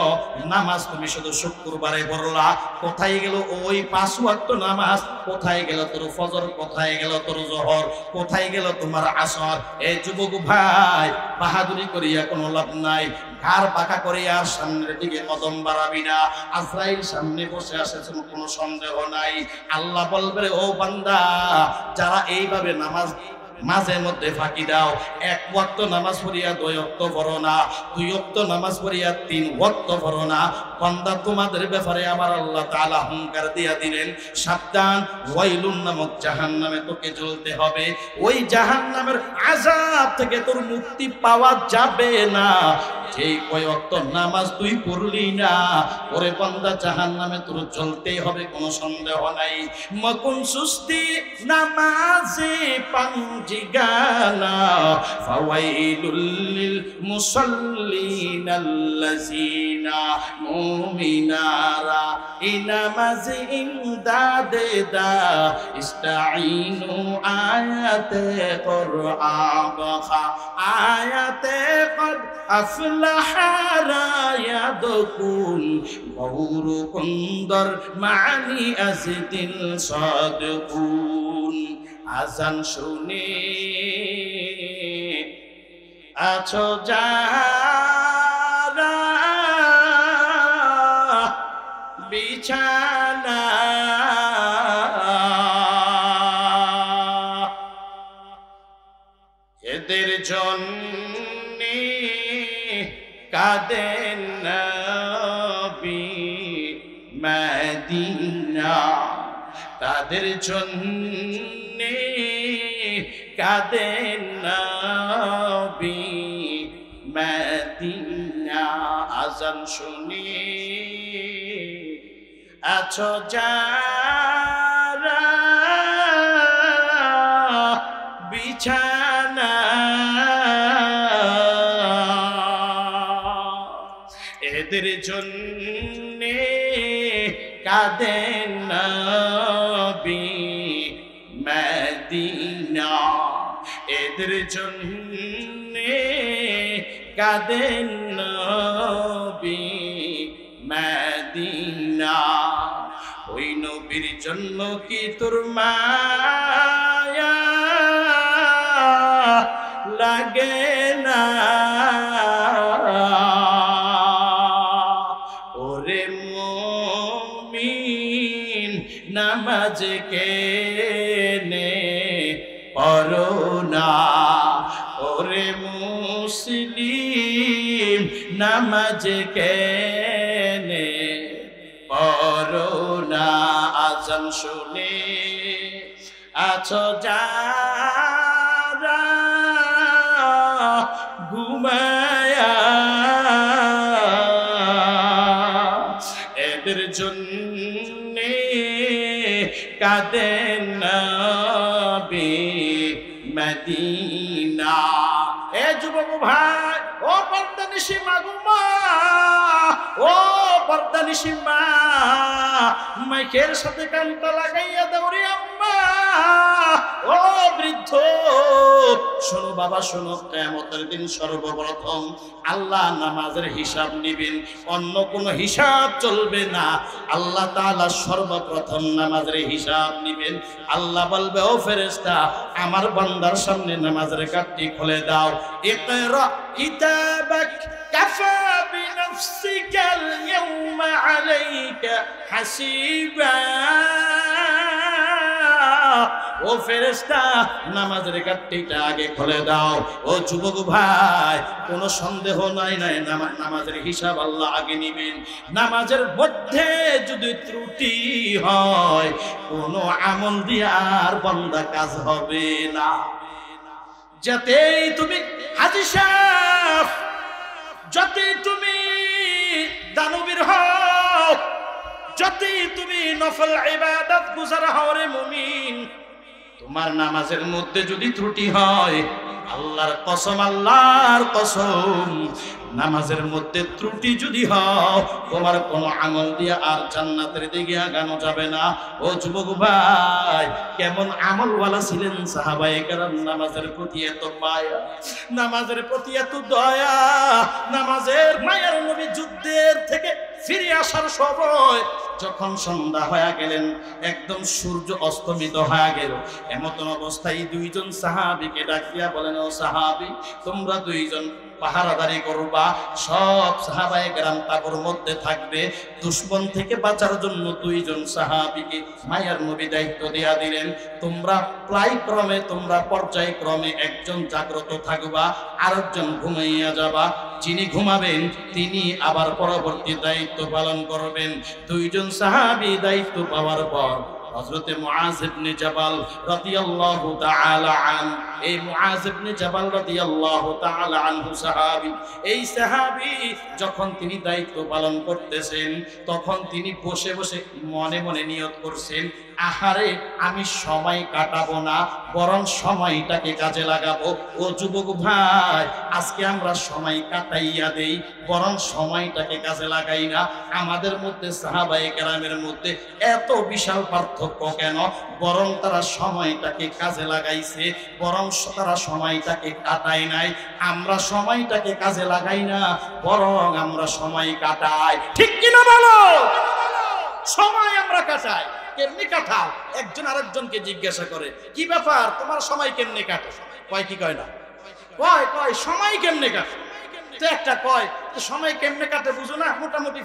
নামাজ তুমি শুধু শুক্রবারে পড়লা, কোথায় গেল ওই 5 ওয়াক্ত নামাজ? কোথায় গেল তোর ফজর? কোথায় গেল তোর জোহর? কোথায় গেল তোমার আসর? এই যুবক ভাই, বাহাদুরি করিয়া কোনো লাভ নাই। ঘাড় পাকা করে আর সামনের দিকে কদম বাড়াবি না। আজরাইল সামনে বসে আসেছে, কোনো সন্দেহ নাই। আল্লাহ বলবে, ও বান্দা, যারা এইভাবে নামাজ মাঝে মধ্যে ফাঁকি দাও, 1 ওয়াক্ত নামাজ পড়িয়া 2 ওয়াক্ত পড়ো না, 2 ওয়াক্ত নামাজ পড়িয়া 3 ওয়াক্ত পড়ো না, বান্দা তোমাদের ব্যাপারে আমার আল্লাহ তাআলা হুঙ্কার দিয়া দিলেন, সাবধান, ওয়াইলুন নামক জাহান্নামে তোকে জ্বলতে হবে। ওই জাহান্নামের আযাব থেকে তোর মুক্তি পাওয়া যাবে না যে কয় ওয়াক্ত নামাজ তুই পড়লি না, ওরে বান্দা জাহান্নামে তোর চলতেই হবে, কোনো সন্দেহ নাই। মকুন সুস্তি নামাজে পাঞ্জিগানা ফাওয়াইলুল লিল মুসাল্লিনাল্লাযিনা মুমিনারা ইনামাজি ইমদাদে দা ইস্তাঈনু আয়াতে কুরআন বখা আয়াতে কদ আফলাহা রায়াদকুন গৌরু কুন্দর মানি আসদিল সাদকুন। আজান শুনে আছো যারা বিছানা এদের জন্যে কাঁদেন নবী মদিনা, তাদের জন্যে কাঁদেন নবী মদিনা। আজান শুনি আছো যারা বিছানা এদের জন্যে কাঁদেন নবী মদিনা, এদের জন্যে কাঁদেন নবী মদিনা। ওই নবীর জন্য কি তোর মায়া লাগে না? ওরে মুমিন নামাজ কেনে পড়ো না, ওরে মুসলিম নামাজ কেনে পড়ো না। আজান শুনে আছো যারা ঘুমায়া এদের জন্যে কাঁদেন নবী মদিনা। এ যুবক ভাই, ও পর্দানিশী মা গুমা, ও পর্দানিশী মা, মাইকের সাথে কানটা লাগাইয়া দাও রে আম্মা। ও বৃদ্ধ শোনো বাবা, শোনো, কিয়ামতের দিন সর্বপ্রথম আল্লাহ নামাজের হিসাব নিবেন, অন্য কোনো হিসাব চলবে না। আল্লাহ তাআলা সর্বপ্রথম নামাজের হিসাব নিবেন। আল্লাহ বলবে, ও ফেরেশতা, আমার বান্দার সামনে নামাজের কাঠটি খুলে দাও। ইকরা কিতাবাক কাফা বিনফসিকাল ইয়াওমা আলাইকা হাসিবা। ও ফেরেশতা, নামাজের কাঠটিটা আগে খুলে দাও। ও যুবক ভাই, কোনো সন্দেহ নাই নামাজের হিসাব আল্লাহ আগে নিবেন। নামাজের মধ্যে যদি ত্রুটি হয়, কোনো আমল দিয়ে আর বান্দা কাজ হবে না। যাতেই তুমি হাজী সাহেব, যতই তুমি দানবীর হও, যতই তুমি নফল ইবাদত গুজার হও রে মুমিন, তোমার নামাজের মধ্যে যদি ত্রুটি হয়, আল্লাহর কসম, আল্লাহর কসম, নামাজের মধ্যে ত্রুটি যদি হয়, তোমার কোনো আমল দিয়ে আর জান্নাতের দিকে আগানো যাবে না। ও যুবক ভাই, কেমন আমলওয়ালা ছিলেন সাহাবায়ে কেরাম, নামাজের প্রতি এত মায়া, নামাজের প্রতি এত দয়া। নামাজের মায়ার নবী যুদ্ধের থেকে ফিরে আসার সময় যখন সন্ধ্যা হয়ে গেলেন, একদম সূর্য অস্তমিত হয়ে গেল, এমন অবস্থায় দুইজন সাহাবীকে ডাকিয়া বলেন, ও সাহাবী, তোমরা দুইজন পাহারাদারি করবা, সব সাহাবায়ে কেরাম তাবুর মধ্যে থাকবে। দুশমন থেকে বাঁচার জন্য দুইজন সাহাবীকে মায়ার নবী দায়িত্ব দেয়া দিলেন, তোমরা প্রায়ক্রমে, তোমরা পর্যায়ক্রমে একজন জাগ্রত থাকবা, আরেকজন ঘুমাইয়া যাবা। যিনি ঘুমাবেন তিনি আবার পরবর্তী দায়িত্ব পালন করবেন। দুইজন সাহাবী দায়িত্ব পাওয়ার পর হযরতে মুআজ ইবনে জাবাল রাদিয়াল্লাহু তাআলা আন, এই মুআজ ইবনে জাবাল রাদিয়াল্লাহু তাআলা আনহু সাহাবী। এই সাহাবী যখন তিনি দায়িত্ব পালন করতেছেন তখন তিনি বসে বসে মনে মনে নিয়ত করছেন, আহারে আমি সময় কাটাবো না, বরং সময়টাকে কাজে লাগাবো। ও যুবক ভাই, আজকে আমরা সময় কাটাইয়া দেই, বরং সময়টাকে কাজে লাগাই না। আমাদের মধ্যে সাহাবায়ে কেরামের মধ্যে এত বিশাল পার্থক্য কেন? বরং তারা সময়টাকে কাজে লাগাইছে, বরং তারা সময়টাকে কাটায় নাই। আমরা সময়টাকে কাজে লাগাই না, বরং আমরা সময় কাটাই। ঠিক কিনা বলো? সময় আমরা কাটাই। কেমনি কাটাও? একজন আরেকজনকে জিজ্ঞাসা করে, কি ব্যাপার তোমার সময় কেমনে কাটে? কয় কি কয় না? কয় সময় কেমনে কাটে? তো একটা কয় সময় কেমনে কাটে বুঝো না? মোটামুটি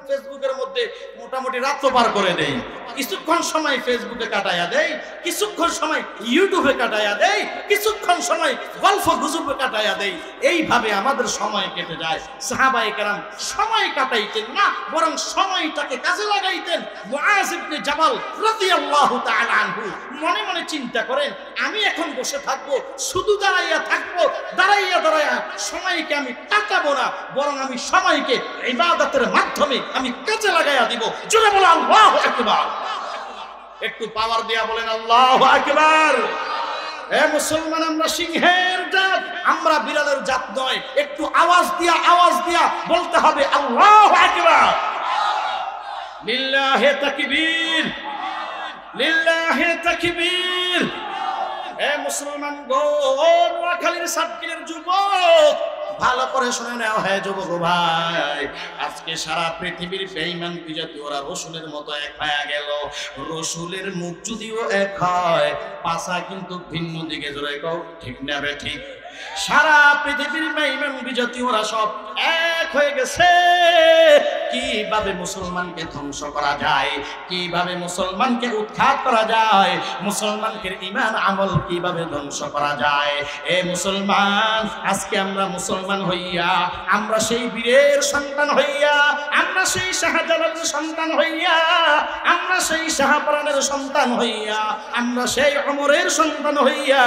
ফেসবুকের মধ্যে মোটামুটি রাত পার করে দেই, কিছুক্ষণ সময় ফেসবুকে কাটাইয়া দেই, কিছুক্ষণ সময় ইউটিউবে কাটাইয়া দেই, কিছুক্ষণ সময় গল্প গুজবে কাটাইয়া দেই। এইভাবে আমাদের সময় কেটে যায়। সাহাবায়ে কেরাম সময় কাটাইতেন না, বরং সময়টাকে কাজে লাগাইতেন। মুআজ ইবনে জাবাল রাদিয়াল্লাহু তাআলা আনহু মনে মনে চিন্তা করেন, আমি এখন বসে থাকবো, শুধু দাঁড়াইয়া থাকবো, দাঁড়াইয়া সময়কে আমি কাটাবো না, বরং আমি সময়কে ইবাদতের মাধ্যমে আমি কাজে লাগাইয়া দিব। জোরে বলো আল্লাহু আকবার। একটু পাওয়ার দিয়া বলেন আল্লাহু আকবার। এ মুসলমান, আমরা সিংহের জাত, আমরা বিড়ালের জাত নয়। একটু আওয়াজ দিয়া বলতে হবে আল্লাহু আকবার। লিল্লাহি তাকবীর, লিল্লাহি তাকবীর। এ মুসলমান গো, নোয়াখালীর সাতক্ষীরার যুবক, ভালো করে শুনে নেওয়া হয় যুবক ভাই। আজকে সারা পৃথিবীর বেঈমান বিজাতি ওরা রসুলের মতো এক হয়ে গেল। রসুলের মুখ যদিও এক হয়, পাছা কিন্তু ভিন্ন দিকে। জোরে কও ঠিক না বে ঠিক? সারা পৃথিবীর বেঈমান বিজাতি ওরা সব এক হয়ে গেছে। কিভাবে মুসলমানকে ধ্বংস করা যায়, কিভাবে মুসলমানকে উৎখাত করা যায়, মুসলমানকে ঈমান আমল কিভাবে ধ্বংস করা যায়। এ মুসলমান, আজকে আমরা মুসলমান হইয়া, আমরা সেই বীরের সন্তান হইয়া, আমরা সেই শাহজালালের সন্তান হইয়া, আমরা সেই শাহপরানের সন্তান হইয়া, আমরা সেই ওমরের সন্তান হইয়া,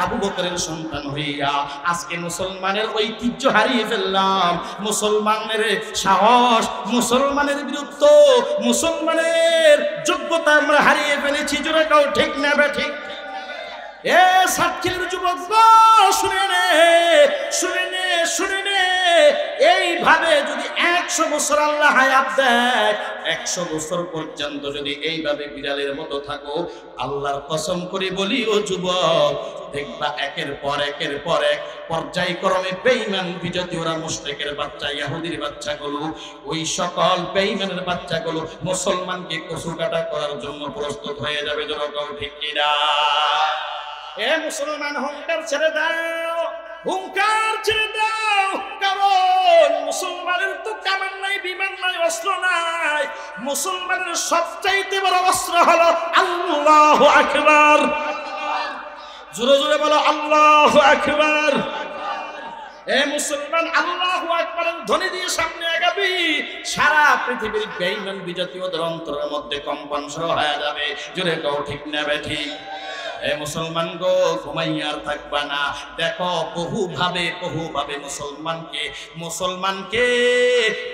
আবু বকরের সন্তান হইয়া আজকে মুসলমানের ঐতিহ্য হারিয়ে ফেললাম। মুসলমানের সাহস, মুসলমানের বীরত্ব, মুসলমানের যোগ্যতা আমরা হারিয়ে ফেলেছি। জোরে কাও ঠিক না বে ঠিক? এ সাতক্ষীরার যুবক, শুনে নে, শুনে নে, শুনে নে। এইভাবে যদি 100 বছর আল্লাহ হায়াত দেয়, 100 বছর পর্যন্ত যদি এইভাবে বিড়ালের মতো থাকো, আল্লাহর কসম করে বলি ও যুবক, দেখবা একের পর এক পর্যায়ক্রমে বেঈমান বিজাতি ওরা মুশরিকের বাচ্চা, ইহুদির বাচ্চাগুলো, ওই সকল বেঈমানের বাচ্চাগুলো মুসলমানকে কচু কাটা করার জন্য প্রস্তুত হয়ে যাবে। জনগণ ঠিক কিনা? এ মুসলমান, হুঙ্কার ছেড়ে দাও, হুঙ্কার ছেড়ে দাও। কারণ মুসলমানের তো কামান নাই, বিমান নাই, অস্ত্র নাই। মুসলমানের সবচাইতে বড় অস্ত্র হলো আল্লাহু আকবার। জোরে জোরে বলো আল্লাহু আকবার। এ মুসলমান, আল্লাহু আকবারের ধ্বনি দিয়ে সামনে আগাবি, সারা পৃথিবীর বেঈমান বিজাতি ওদের অন্তরের মধ্যে কম্পন শুরু হয়ে যাবে। জোরে কও ঠিক না বে ঠিক? এ মুসলমান গো, ঘুমাইয়ার থাকবা না। দেখো বহুভাবে মুসলমানকে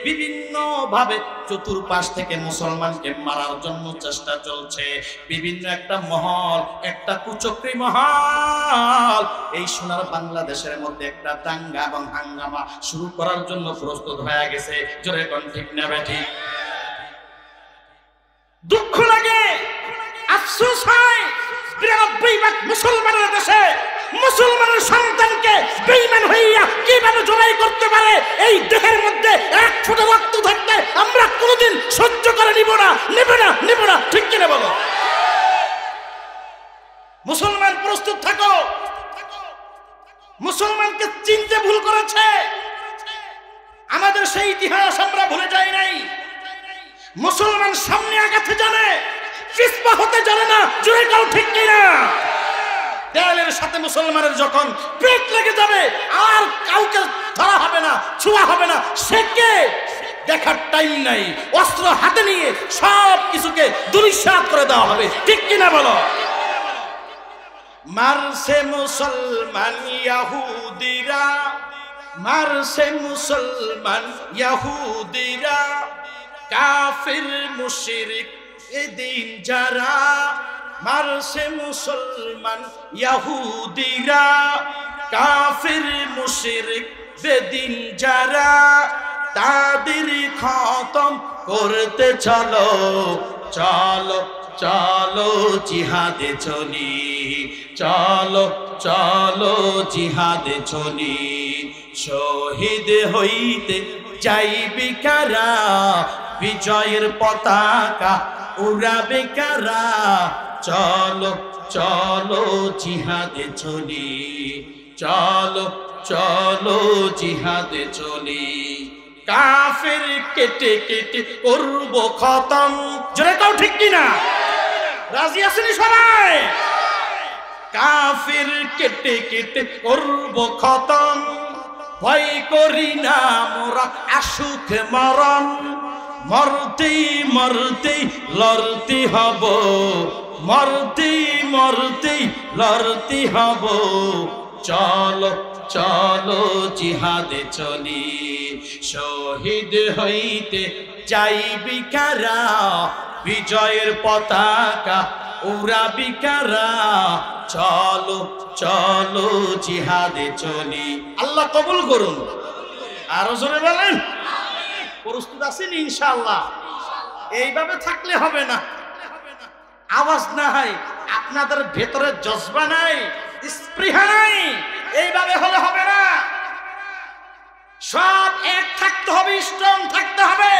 বিভিন্ন ভাবে চতুর্পাশ থেকে মুসলমানকে মারার জন্য চেষ্টা চলছে। বিভিন্ন একটা মহল, একটা কুচক্রী মহল এই সোনার বাংলাদেশের মধ্যে একটা দাঙ্গা এবং হাঙ্গামা শুরু করার জন্য প্রস্তুত হয়ে গেছে। জোরে কোন ঠিক না বে ঠিক? দুঃখ লাগে, আফসোস হয়, ৯২ মুসলমানের দেশে মুসলমানের সন্তানকে বেঈমান হইয়া কিভাবে জবাই করতে পারে। এই দেহের মধ্যে এক ফোঁটা রক্ত থাকতে আমরা কোনোদিন সহ্য করে নিব না। ঠিক কিনা বলো? মুসলমান প্রস্তুত থাকো। মুসলমানকে চিনতে ভুল করেছে, আমাদের সেই ইতিহাস আমরা ভুলে যাই নাই। মুসলমান সামনে আগাতে জানে, পিছপা হতে জানে না। জোরে কাও ঠিক কিনা? দেয়ালের সাথে মুসলমানের যখন পেট লেগে যাবে, আর কাউকে ধরা হবে না, ছোঁয়া হবে না। সে কে? দেখার টাইম নাই, অস্ত্র হাতে নিয়ে সব কিছুকে দুলিশাত করে দেওয়া হবে, ঠিক কিনা বলো? মারছে মুসলমান ইহুদিরা, মারছে মুসলমান ইহুদিরা, কাফির মুশরিক এদিন যারা, মারছে মুসলমান ইহুদিরা, কাফির মুশরিক বেদিন যারা, তাদের খতম করতে চলো, চলো চলো জিহাদে চলি, চলো চলো জিহাদে চলি, শহীদ হইতে যাইবে কারা, বিজয়ের পতাকা উড়াবে কারা, চলো চলো জিহাদে চলি, চলো চলো জিহাদে চলি, কাফের কেটে কেটে করব খতম। জোরে কাও ঠিক কিনা? রাজি আছেন সবাই? কাফের কেটে কেটে করব খতম, ভয় করি না মোরা আসুক মরণ, মরতেই মরতেই লড়তে হব, মরতেই মরতেই লড়তে হব, চলো চলো জিহাদে চলি, শহীদ হইতে যাইবি কারা, বিজয়ের পতাকা উড়াবি কারা, চলো চলো জিহাদে চলি। আল্লাহ কবুল করুন। আরো জোরে বলেন। প্রস্তুত আছেন ইনশাআল্লাহ? এইভাবে থাকলে হবে না, আওয়াজ নাই, আপনাদের ভেতরে জজবা নাই, স্পৃহা নাই, এইভাবে হলে হবে না। সব এক থাকতে হবে, স্ট্রং থাকতে হবে।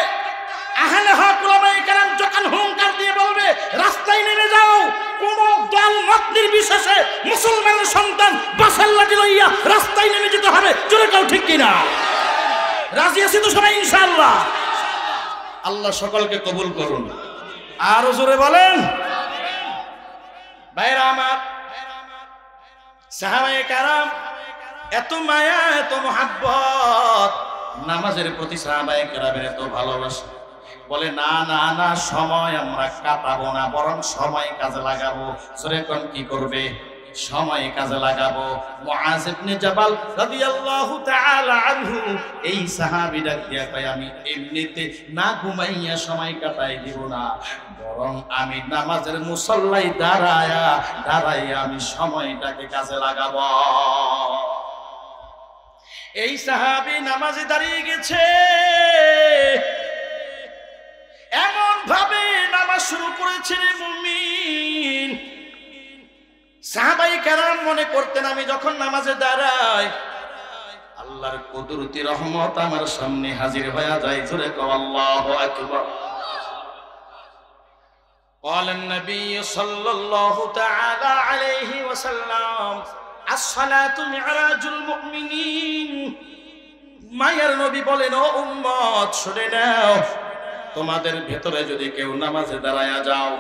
আহলে হক উলামায়ে কেরাম যখন হুঙ্কার দিয়ে বলবে রাস্তায় নেমে যাও, কোন দল মত নির্বিশেষে মুসলমানের সন্তান বাসার লাঠি লইয়া রাস্তায় নেমে যেতে হবে। জোরে কাও ঠিক কিনা? রাজি আছি তো সবাই ইনশাআল্লাহ? আল্লাহ সকলকে কবুল করুন। আরো জোরে বলেন। ভাইরা আমার, সাহাবায়ে কেরাম এত মায়া, এত মোহাব্বত নামাজের প্রতি, সাহাবায়ে কেরামের এত ভালোবাসা, বলে না না না, সময় আমরা কাটাবো না, বরং সময় কাজে লাগাবো। জোরে কোন কি করবে? সময় কাজে লাগাবো। মুআজ ইবনে জাবাল রাদিয়াল্লাহু তাআলা আনহু এই সাহাবী ডাক দিয়া কয়, আমি এমনিতে না ঘুমাইয়া সময় কাটাই দিব না, বরং আমি নামাজের মুসল্লায় দাঁড়াইয়া আমি সময়টাকে কাজে লাগাবো। এই সাহাবী নামাজে দাঁড়িয়ে গেছে, এমন ভাবে নামাজ শুরু করেছে রে মুমিন, সাহাবায়ে কেরাম মনে করতেন আমি যখন নামাজে দাঁড়াই আল্লাহর কুদরতি রহমত আমার সামনে হাজির হয়ে যায়। জোরে কও আল্লাহু আকবার। قال النبي صلى الله تعالى عليه وسلم الصلاة معراج المؤمنين। মায়ের নবী বলেন, ও উম্মত শুনে নাও, তোমাদের ভেতরে যদি কেউ নামাজে দাঁড়ায়া যাও,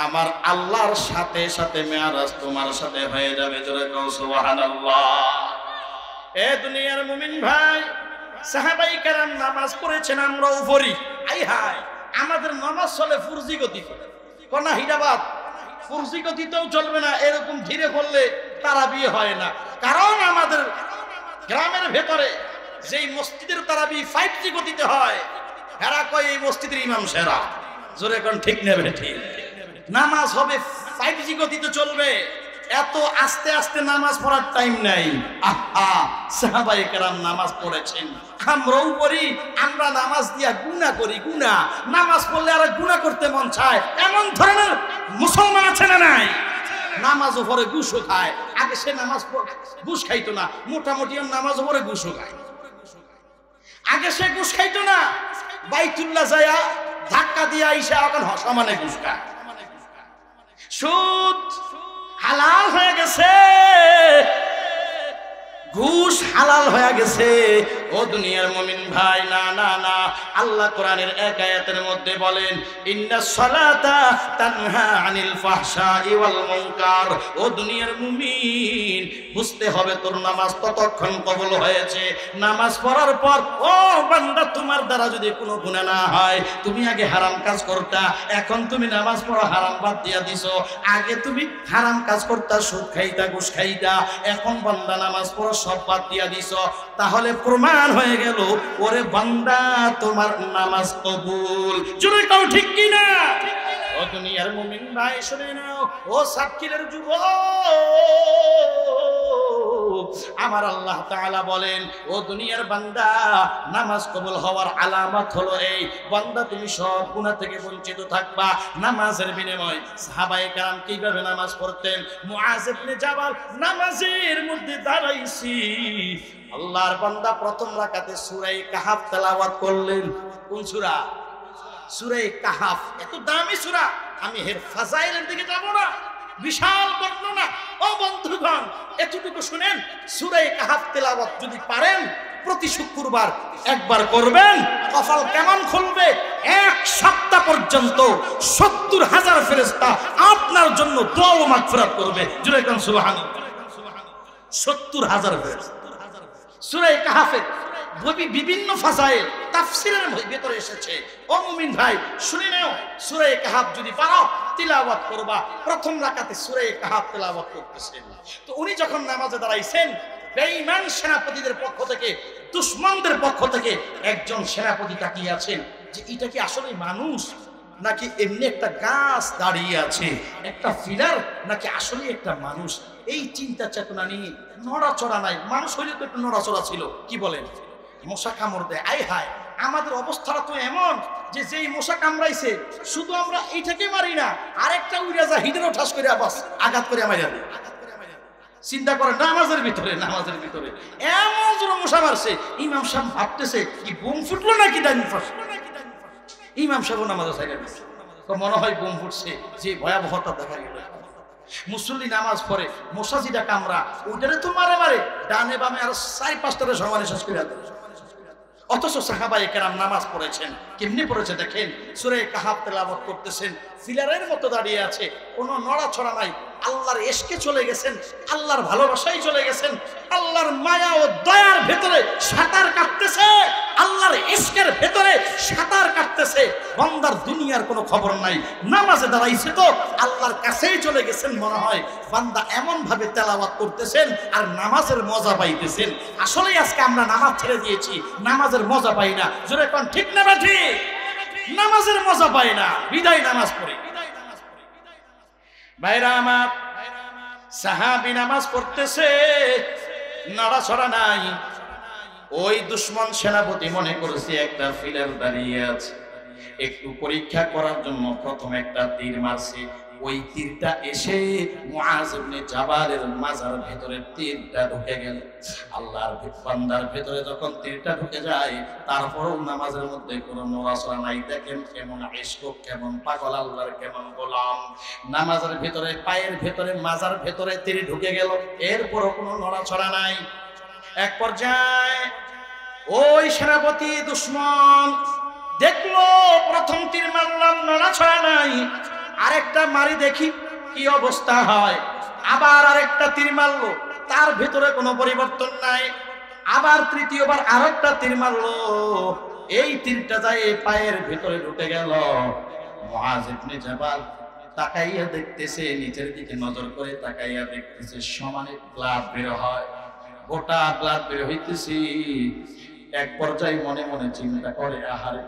আমার আল্লাহর সাথে সাথে মেরাজ তোমার সাথে হয়ে যাবে। জোরে কও সুবহানাল্লাহ। এ দুনিয়ার মুমিন ভাই, সাহাবায়ে কেরাম নামাজ পড়েছেন, আমরাও পড়ি। আই হায়, আমাদের নামাজ চলে ফুরজি গতিতে। কোনা হিদাবাদ ফুরজি গতিতেও চলবে না, এরকম ধীরে পড়লে তারাবি হয় না। কারণ আমাদের গ্রামের ভেতরে যেই মসজিদের তারাবি 5G গতিতে হয়, এরা কয় এই মসজিদের ইমাম সেরা। জোরে কোন ঠিক নেবে? ঠিক। নামাজ হবে 5G গতিতে চলবে, এত আস্তে আস্তে নামাজ পড়ার টাইম নাই। আহা, সাহাবায়ে কেরাম নামাজ পড়েছেন, আমরাও পড়ি। আমরা নামাজ দিয়া গুনাহ করি, গুনাহ। নামাজ পড়লে আর গুনাহ করতে মন চায়, এমন ধরনের মুসলমান আছে না নাই? নামাজও পড়ে ঘুষও খায়। আগে সে নামাজ ঘুষ খাইতো না, মোটামুটি নামাজও পড়ে ঘুষও খায়। আগে সে ঘুষ খাইতো না, বাইতুল্লাহ যায়া ধাক্কা দিয়ে আইসা এখন সমানে ঘুষ খায়। সুদ হালাল হয়ে গেছে, ঘুষ হালাল হয়ে গেছে, ও দুনিয়ার মুমিন ভাই, না না না, আল্লাহ কোরআনের এক আয়াতের মধ্যে বলেন ইন্নাস সালাতা তানহা আনিল ফাহশাই ওয়াল মুনকার। ও দুনিয়ার মুমিন, বুঝতে হবে তোর নামাজ ততক্ষণ কবুল হয়েছে নামাজ পড়ার পর। ও বান্দা, তোমার দ্বারা যদি কোনো গুনাহ না হয়, তুমি আগে হারাম কাজ করতা, এখন তুমি নামাজ পড়ো হারাম বাদ দিয়া দিছো। আগে তুমি হারাম কাজ করতা, সুদ খাইতা, ঘুষ খাইতা, এখন বান্দা নামাজ পড়ো সব বাদ দিয়া দিছো। তাহলে প্রমাণ হয়ে গেল ওরে বান্দা তোমার নামাজ কবুল। জোরে কাও ঠিক কি না? ও দুনিয়ার মুমিন ভাই শুনে নাও, ও সাতক্ষীরের যুবক, আমার আল্লাহ তাআলা বলেন ও দুনিয়ার বান্দা, নামাজ কবুল হওয়ার আলামত হলো এই, বান্দা তুমি সব গুনাহ থেকে বঞ্চিত থাকবা। নামাজের বিনিময় সাহাবায়ে কেরাম কিভাবে নামাজ পড়তেন? মুআজ ইবনে জাবাল নামাজের মধ্যে দাঁড়াইছি, আল্লাহর বান্দা প্রথম রাকাতে সূরা কাহাফ তেলাওয়াত করলেন। কোন সূরা? সূরা কাহাফ। এত দামি সূরা, আমি এর ফাজাইলের দিকে যাব না, বিশাল বর্ণনা। ও বন্ধুগণ, এতটুকু শুনেন, সূরা কাহাফ তেলাওয়াত যদি পারেন প্রতি শুক্রবার একবার করবেন, কপাল কেমন খুলবে! এক সপ্তাহ পর্যন্ত ৭০,০০০ ফেরেশতা আপনার জন্য দোয়া ও মাগফিরাত করবে। জোরে কোন সুবহানাল্লাহ। ৭০,০০০ ফেরেশতা। সূরা কাহাফের বিভিন্ন ফাজাইল তাফসীরের ভিতরে এসেছে। ও মুমিন ভাই শুনে নাও, সূরা কাহাফ যদি পারো তিলাওয়াত করবা। প্রথম রাকাতে সূরা কাহাফ তিলাওয়াত করতেছেন, তো উনি যখন নামাজে দাঁড়াইছেন, বেঈমান সেনাপতিদের পক্ষ থেকে, দুশমনদের পক্ষ থেকে একজন সেনাপতি তাকিয়ে আছেন যে এটা কি আসলে মানুষ নাকি এমনি একটা গাছ দাঁড়িয়ে আছে, একটা ফিলার নাকি আসলে একটা মানুষ। এই চিন্তা চেতনা নিয়ে নড়াচড়া নাই। মানুষ হইলে তো একটু নড়াচড়া ছিল। কি বলেন? মশা কামড় দেয়, আয় হায়, আমাদের অবস্থাটা তো এমন যে যেই মশা কামড়াইছে শুধু আমরা এইটাকে মারি না, আরেকটা উড়ে যা হিডেরও ঠাস করে আবাস আঘাত করে মারি যাবে। চিন্তা করেন, নামাজের ভিতরে এমন জোরে মশা মারছে, ইমাম সাহেব ভাবতেছে কি বোম ফুটলো নাকি ডাইনি ফাঁসলো। ইমাম সাহেব নামাজে সাইডে মনে হয় বোম ফুটছে, যে ভয়াবহতা দেখা গেল। মুসল্লি নামাজ পড়ে, মশা যেটা কামড়া ওইটারে তো মারে ডানে বামে আর ৪-৫টারে সমানে শেষ করে দেয়। অথচ সাহাবায়ে কেরাম নামাজ পড়েছেন, কেমনি পড়েছে দেখেন। সূরা কাহাফ তেলাওয়াত করতেছেন, ফিলারের মতো দাঁড়িয়ে আছে, কোনো নড়াছড়া নাই। আল্লাহর ইশকে চলে গেছেন, আল্লাহর ভালোবাসায় চলে গেছেন, আল্লাহর মায়া ও দয়ার ভেতরে সাঁতার কাটতেছে, আল্লাহর ইশকের ভেতরে সাঁতার কাটতেছে। বান্দার দুনিয়ার কোনো খবর নাই, নামাজে দাঁড়াইছে তো আল্লাহর কাছেই চলে গেছেন মনে হয়। বান্দা এমন ভাবে তেলাওয়াত করতেছেন আর নামাজের মজা পাইতেছেন। আসলেই আজকে আমরা নামাজ ছেড়ে দিয়েছি, নামাজের মজা পাই না। জোরে কোন ঠিক না বেঠি? নামাজের মজা পাই না, বিদায় নামাজ পড়ি। ভাইরা আমার, সাহাবী নামাজ পড়তেছে, নড়াচড়া নাই। ওই দুশমন সেনাপতি মনে করেছে একটা ফিলার দাঁড়িয়ে আছে, একটু পরীক্ষা করার জন্য প্রথম একটা তীর মারছে। ওই তীরটা এসে মুআজ ইবনে জাবালের মাজার ভেতরে তীরটা ঢুকে গেল। আল্লাহর বান্দার ভেতরে যখন তীরটা ঢুকে যায়, তারপরও নামাজের মধ্যে কোনো নড়াচড়া নাই। দেখেন কেমন ইশক, কেমন পাগল, আল্লাহর কেমন গোলাম। নামাজের ভেতরে, পায়ের ভেতরে, মাজার ভেতরে তীর ঢুকে গেল, এরপরও কোনো নড়াচড়া নাই। এক পর্যায়ে ওই সেনাপতি দুশমন দেখলো প্রথম তীর মারলাম, নড়াচড়া নাই, আরেকটা মারি দেখি কি অবস্থা হয়। আবার আরেকটা তীর মারলো, তার ভেতরে কোনো পরিবর্তন নাই। আবার তৃতীয়বার আরেকটা তীর মারলো, এই তীরটা যায় পায়ের ভেতরে ঢুকে গেল। মুআজ ইবনে জাবাল তাকাইয়া দেখতেছে, নিচের দিকে নজর করে তাকাইয়া দেখতেছে সমানে ব্লাড বের হয়, গোটা ব্লাড বের হইতেছে। এক পর্যায়ে মনে মনে চিন্তা করে, আহারে,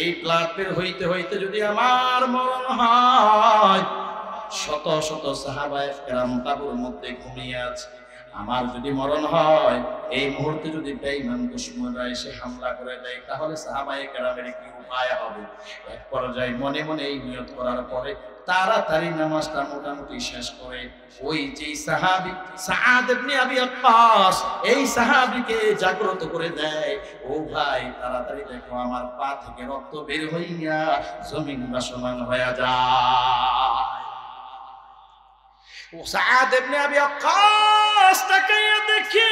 এই ব্লাড বের হইতে হইতে যদি আমার মরণ হয়, শত শত সাহাবায়ে কেরাম তাঁবুর মধ্যে ঘুমিয়ে আছে, আমার যদি মরণ হয়, এই মুহূর্তে যদি বেঈমান দুশমনরা এসে হামলা করে দেয়, তাহলে সাহাবায়ে কেরামের কি উপায় হবে। এক পর্যায়ে মনে মনে এই নিয়ত করার পরে তাড়াতাড়ি নামাজটা মোটামুটি শেষ করে ওই যে সাহাবী সাআদ ইবনে আবি ওয়াক্কাস, এই সাহাবীকে জাগ্রত করে দেয়, ও ভাই তাড়াতাড়ি দেখো আমার পা থেকে রক্ত বের হইয়া জমিন ভাসমান হয়ে যায়। ও সাআদ ইবনে আবি ওয়াক্কাস তাকাইয়া দেখি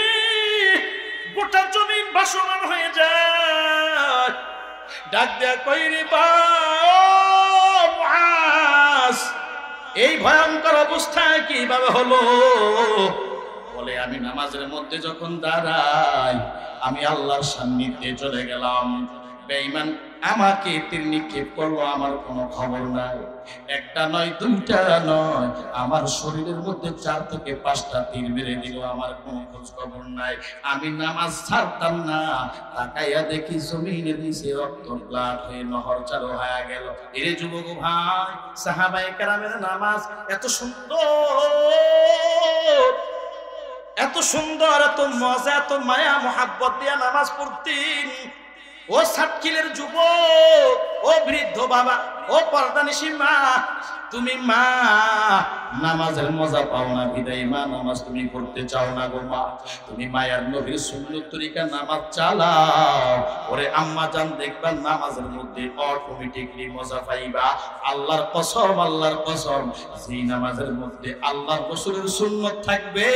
গোটা জমিন ভাসমান হয়ে যায়। ডাক দেয়া কইরে মুআজ, এই ভয়ঙ্কর অবস্থায় কিভাবে হলো? বলে আমি নামাজের মধ্যে যখন দাঁড়াই আমি আল্লাহর সান্নিধ্যে চলে গেলাম। বেঈমান আমাকে তীর নিক্ষেপ করলো, আমার কোনো খবর নাই। একটা নয়, দুইটা নয়, আমার শরীরের মধ্যে 4 থেকে 5টা তীর মেরে দিল, আমার কোনো খোঁজ খবর নাই। আমি নামাজ ছাড়তাম না, তাকাইয়া দেখি জমিনের নিচে রক্ত প্লাট হয়ে নহর চালু হয়ে গেল। এরে যুবক ভাই, সাহাবায়ে কেরামের নামাজ এত সুন্দর, এত সুন্দর, এত মজা, এত মায়া মোহাব্বত দিয়া নামাজ পড়তেন। ও সাতকিলের যুবক, ও বৃদ্ধ বাবা, ও পর্দানিশী মা, তুমি মা নামাজের মজা পাও না বিদায় মা নামাজ তুমি পড়তে চাও না গো মা। তুমি মায়ার নবীর সুন্নত তরিকা নামাজ চালাও। ওরে আম্মা জান, দেখবা নামাজের মধ্যে অটোমেটিকলি মজা পাইবা। আল্লাহর কসম, আল্লাহর কসম, যেই নামাজের মধ্যে আল্লাহর রাসূলের সুন্নত থাকবে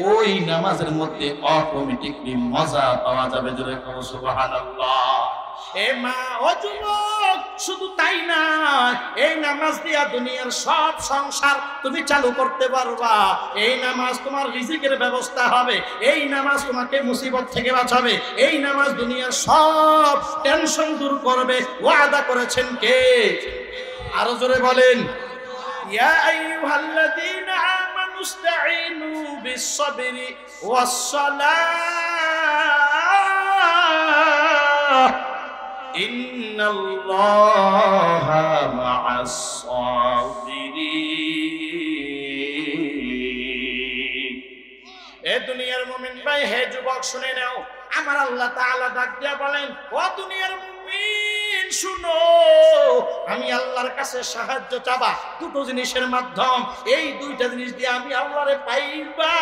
ওই নামাজের মধ্যে অটোমেটিকলি মজা পাওয়া যাবে। জোরে বলো সুবহানাল্লাহ। এ মা, ও যুবক, শুধু তাই না, এই নামাজ দিয়া দুনিয়ার সব সংসার তুমি চালু করতে পারবা। এই নামাজ তোমার রিজিকের ব্যবস্থা হবে, এই নামাজ তোমাকে মুসিবত থেকে বাঁচাবে, এই নামাজ দুনিয়ার সব টেনশন দূর করবে। ওয়াদা করেছেন কে? আরো জোরে বলেন। ইয়া আইয়ুহাল্লাযীনা আমানু ইসতাঈনু বিস-সাবরি ওয়াস-সালাহ ইন্নাল্লাহা মা'আস-সাবিরিন। এ দুনিয়ার মুমিন ভাই, হে যুবক শুনে নাও, আমার আল্লাহ তাআলা ডাক দিয়া বলেন, ও দুনিয়ার মুমিন শুনো, আমি আল্লাহর কাছে সাহায্য চাবা দুটো জিনিসের মাধ্যম। এই দুইটা জিনিস দিয়ে আমি আল্লাহরে পাইবা।